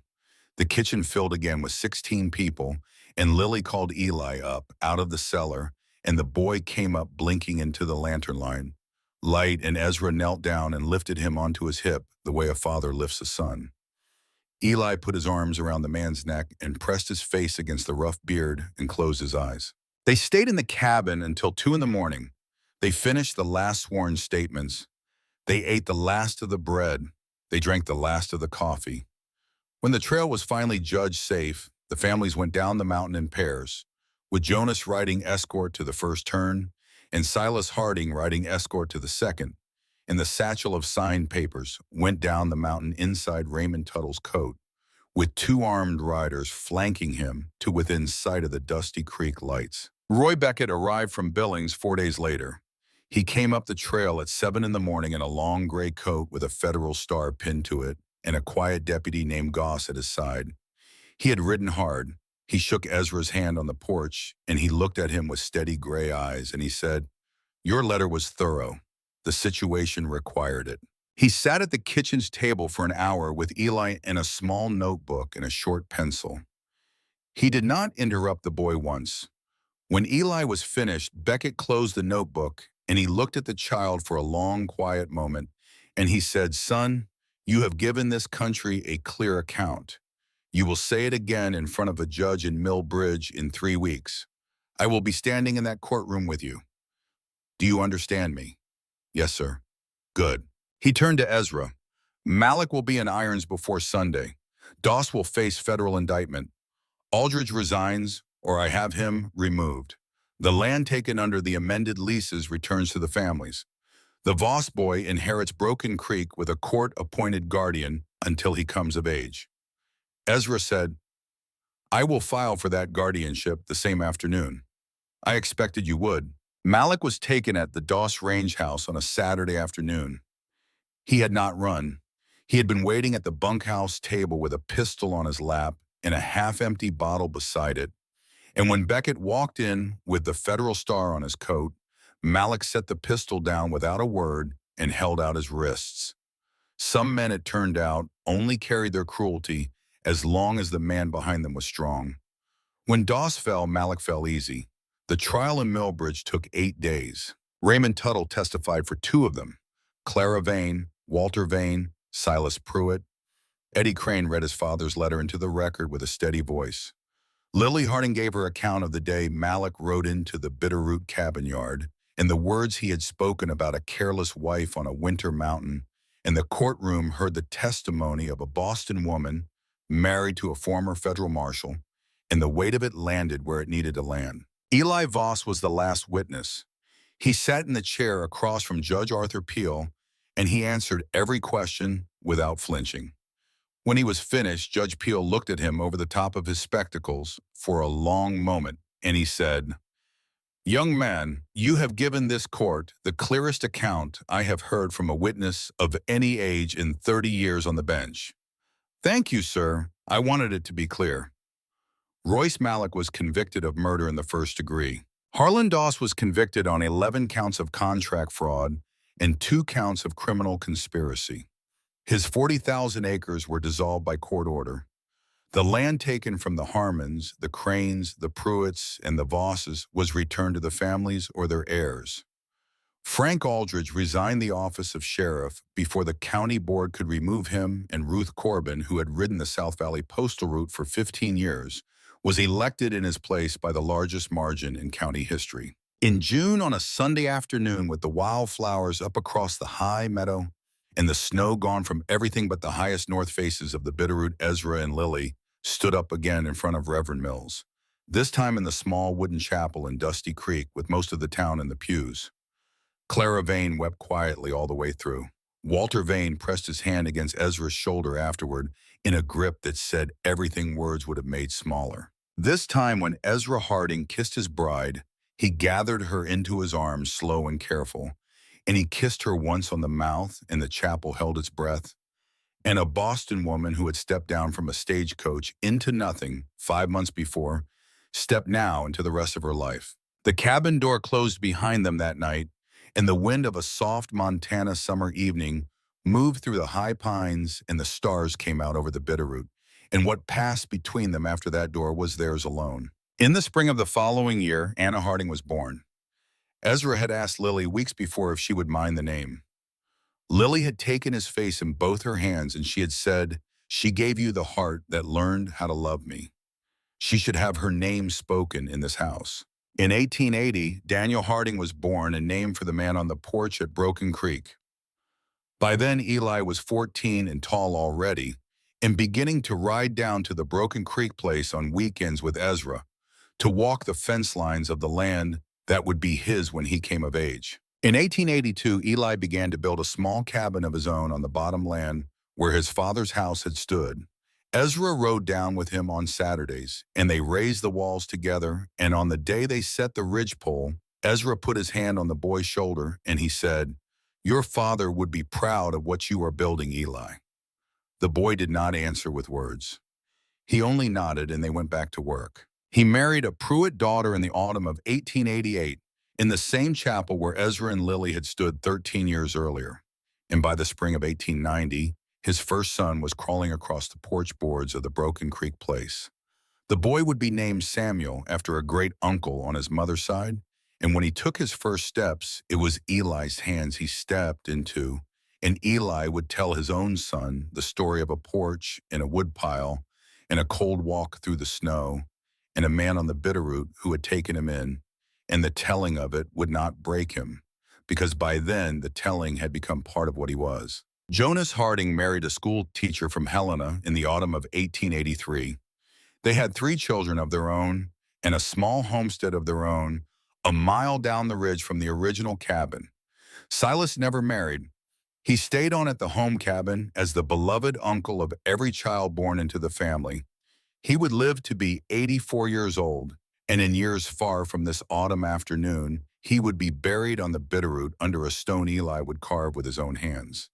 The kitchen filled again with 16 people, and Lily called Eli up out of the cellar, and the boy came up blinking into the lantern light, and Ezra knelt down and lifted him onto his hip the way a father lifts a son. Eli put his arms around the man's neck and pressed his face against the rough beard and closed his eyes. They stayed in the cabin until 2 in the morning. They finished the last sworn statements. They ate the last of the bread. They drank the last of the coffee. When the trail was finally judged safe, the families went down the mountain in pairs, with Jonas riding escort to the first turn and Silas Harding riding escort to the second, and the satchel of signed papers went down the mountain inside Raymond Tuttle's coat, with 2 armed riders flanking him to within sight of the Dusty Creek lights. Roy Beckett arrived from Billings 4 days later. He came up the trail at 7 in the morning in a long gray coat with a federal star pinned to it and a quiet deputy named Goss at his side. He had ridden hard. He shook Ezra's hand on the porch, and he looked at him with steady gray eyes, and he said, "Your letter was thorough. The situation required it." He sat at the kitchen's table for an hour with Eli and a small notebook and a short pencil. He did not interrupt the boy once. When Eli was finished, Beckett closed the notebook, and he looked at the child for a long, quiet moment, and he said, "Son, you have given this country a clear account. You will say it again in front of a judge in Mill Bridge in 3 weeks. I will be standing in that courtroom with you. Do you understand me?" "Yes, sir." "Good." He turned to Ezra. "Malik will be in irons before Sunday. Doss will face federal indictment. Aldridge resigns, or I have him removed. The land taken under the amended leases returns to the families. The Voss boy inherits Broken Creek with a court-appointed guardian until he comes of age." Ezra said, "I will file for that guardianship the same afternoon." "I expected you would." Malik was taken at the Doss Range House on a Saturday afternoon. He had not run. He had been waiting at the bunkhouse table with a pistol on his lap and a half-empty bottle beside it. And when Beckett walked in with the federal star on his coat, Malik set the pistol down without a word and held out his wrists. Some men, it turned out, only carried their cruelty as long as the man behind them was strong. When Doss fell, Malik fell easy. The trial in Millbridge took 8 days. Raymond Tuttle testified for 2 of them: Clara Vane, Walter Vane, Silas Pruitt. Eddie Crane read his father's letter into the record with a steady voice. Lily Harding gave her account of the day Malik rode into the Bitterroot cabin yard and the words he had spoken about a careless wife on a winter mountain, and the courtroom heard the testimony of a Boston woman married to a former federal marshal, and the weight of it landed where it needed to land. Eli Voss was the last witness. He sat in the chair across from Judge Arthur Peel, and he answered every question without flinching. When he was finished, Judge Peel looked at him over the top of his spectacles for a long moment, and he said, "Young man, you have given this court the clearest account I have heard from a witness of any age in 30 years on the bench." "Thank you, sir. I wanted it to be clear." Royce Malik was convicted of murder in the first degree. Harlan Doss was convicted on 11 counts of contract fraud and 2 counts of criminal conspiracy. His 40,000 acres were dissolved by court order. The land taken from the Harmons, the Cranes, the Pruitts, and the Vosses was returned to the families or their heirs. Frank Aldridge resigned the office of sheriff before the county board could remove him, and Ruth Corbin, who had ridden the South Valley postal route for 15 years, was elected in his place by the largest margin in county history. In June, on a Sunday afternoon with the wildflowers up across the high meadow and the snow gone from everything but the highest north faces of the Bitterroot, Ezra and Lily stood up again in front of Reverend Mills, this time in the small wooden chapel in Dusty Creek with most of the town in the pews. Clara Vane wept quietly all the way through. Walter Vane pressed his hand against Ezra's shoulder afterward in a grip that said everything words would have made smaller. This time, when Ezra Harding kissed his bride, he gathered her into his arms, slow and careful, and he kissed her once on the mouth, and the chapel held its breath. And a Boston woman who had stepped down from a stagecoach into nothing 5 months before stepped now into the rest of her life. The cabin door closed behind them that night, and the wind of a soft Montana summer evening moved through the high pines, and the stars came out over the Bitterroot, and what passed between them after that door was theirs alone. In the spring of the following year, Anna Harding was born. Ezra had asked Lily weeks before if she would mind the name. Lily had taken his face in both her hands, and she had said, "She gave you the heart that learned how to love me. She should have her name spoken in this house." In 1880, Daniel Harding was born and named for the man on the porch at Broken Creek. By then, Eli was 14 and tall already, and beginning to ride down to the Broken Creek place on weekends with Ezra to walk the fence lines of the land that would be his when he came of age. In 1882, Eli began to build a small cabin of his own on the bottom land where his father's house had stood. Ezra rode down with him on Saturdays, and they raised the walls together, and on the day they set the ridgepole, Ezra put his hand on the boy's shoulder, and he said, "Your father would be proud of what you are building, Eli." The boy did not answer with words. He only nodded, and they went back to work. He married a Pruitt daughter in the autumn of 1888 in the same chapel where Ezra and Lily had stood 13 years earlier. And by the spring of 1890, his first son was crawling across the porch boards of the Broken Creek place. The boy would be named Samuel after a great uncle on his mother's side, and when he took his first steps, it was Eli's hands he stepped into, and Eli would tell his own son the story of a porch and a woodpile and a cold walk through the snow and a man on the Bitterroot who had taken him in, and the telling of it would not break him, because by then the telling had become part of what he was. Jonas Harding married a school teacher from Helena in the autumn of 1883. They had 3 children of their own and a small homestead of their own a mile down the ridge from the original cabin. Silas never married. He stayed on at the home cabin as the beloved uncle of every child born into the family. He would live to be 84 years old, and in years far from this autumn afternoon, he would be buried on the Bitterroot under a stone Eli would carve with his own hands.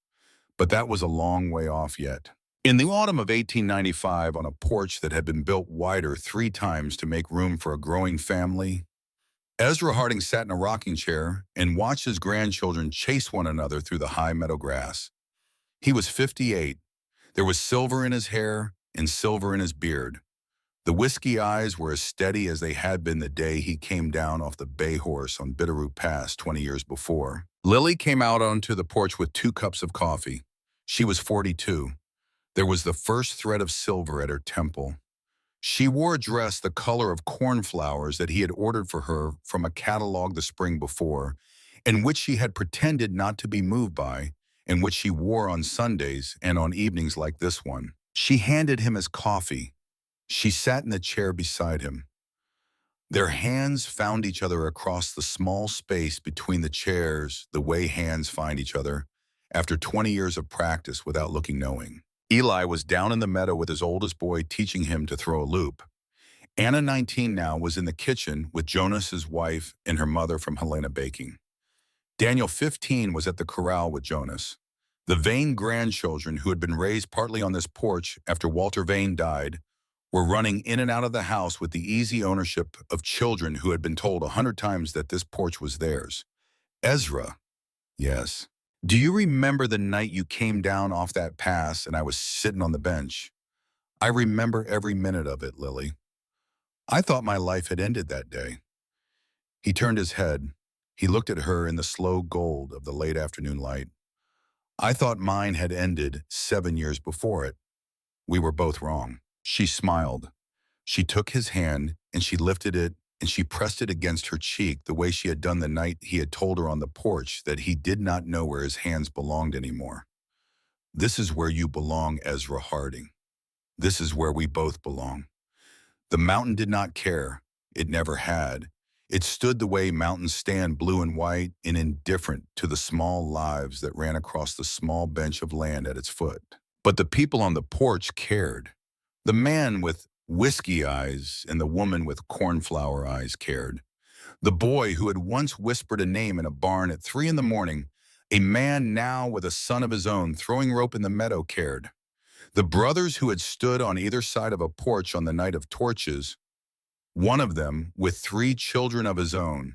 But that was a long way off yet. In the autumn of 1895, on a porch that had been built wider 3 times to make room for a growing family, Ezra Harding sat in a rocking chair and watched his grandchildren chase one another through the high meadow grass. He was 58. There was silver in his hair and silver in his beard. The whiskey eyes were as steady as they had been the day he came down off the bay horse on Bitterroot Pass 20 years before. Lily came out onto the porch with 2 cups of coffee. She was 42. There was the first thread of silver at her temple. She wore a dress the color of cornflowers that he had ordered for her from a catalog the spring before, and which she had pretended not to be moved by, and which she wore on Sundays and on evenings like this one. She handed him his coffee. She sat in the chair beside him. Their hands found each other across the small space between the chairs the way hands find each other after 20 years of practice without looking knowing. Eli was down in the meadow with his oldest boy teaching him to throw a loop. Anna, 19 now, was in the kitchen with Jonas's wife and her mother from Helena baking. Daniel, 15, was at the corral with Jonas. The Vane grandchildren, who had been raised partly on this porch after Walter Vane died, were running in and out of the house with the easy ownership of children who had been told 100 times that this porch was theirs. Ezra, yes. Do you remember the night you came down off that pass and I was sitting on the bench? I remember every minute of it, Lily. I thought my life had ended that day. He turned his head. He looked at her in the slow gold of the late afternoon light. I thought mine had ended 7 years before it. We were both wrong. She smiled. She took his hand and she lifted it and she pressed it against her cheek the way she had done the night he had told her on the porch that he did not know where his hands belonged anymore. This is where you belong, Ezra Harding. This is where we both belong. The mountain did not care. It never had. It stood the way mountains stand, blue and white and indifferent to the small lives that ran across the small bench of land at its foot. But the people on the porch cared. The man with whiskey eyes and the woman with cornflower eyes cared. The boy who had once whispered a name in a barn at 3 in the morning, a man now with a son of his own throwing rope in the meadow, cared. The brothers who had stood on either side of a porch on the night of torches, one of them with 3 children of his own,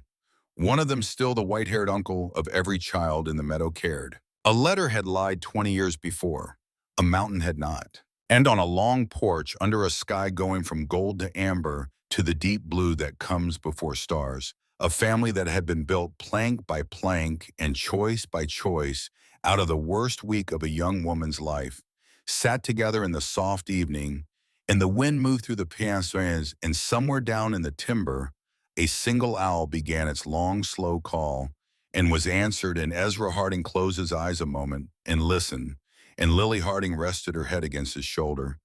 one of them still the white-haired uncle of every child in the meadow, cared. A letter had lied 20 years before. A mountain had not. And on a long porch under a sky going from gold to amber to the deep blue that comes before stars, a family that had been built plank by plank and choice by choice out of the worst week of a young woman's life, sat together in the soft evening, and the wind moved through the pianos, and somewhere down in the timber, a single owl began its long, slow call and was answered, and Ezra Harding closed his eyes a moment and listened, and Lily Harding rested her head against his shoulder.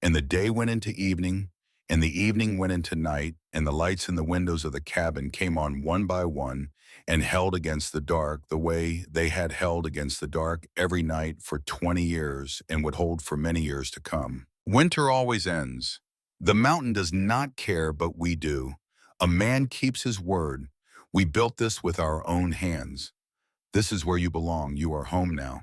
And the day went into evening, and the evening went into night, and the lights in the windows of the cabin came on one by one and held against the dark the way they had held against the dark every night for 20 years and would hold for many years to come. Winter always ends. The mountain does not care, but we do. A man keeps his word. We built this with our own hands. This is where you belong. You are home now.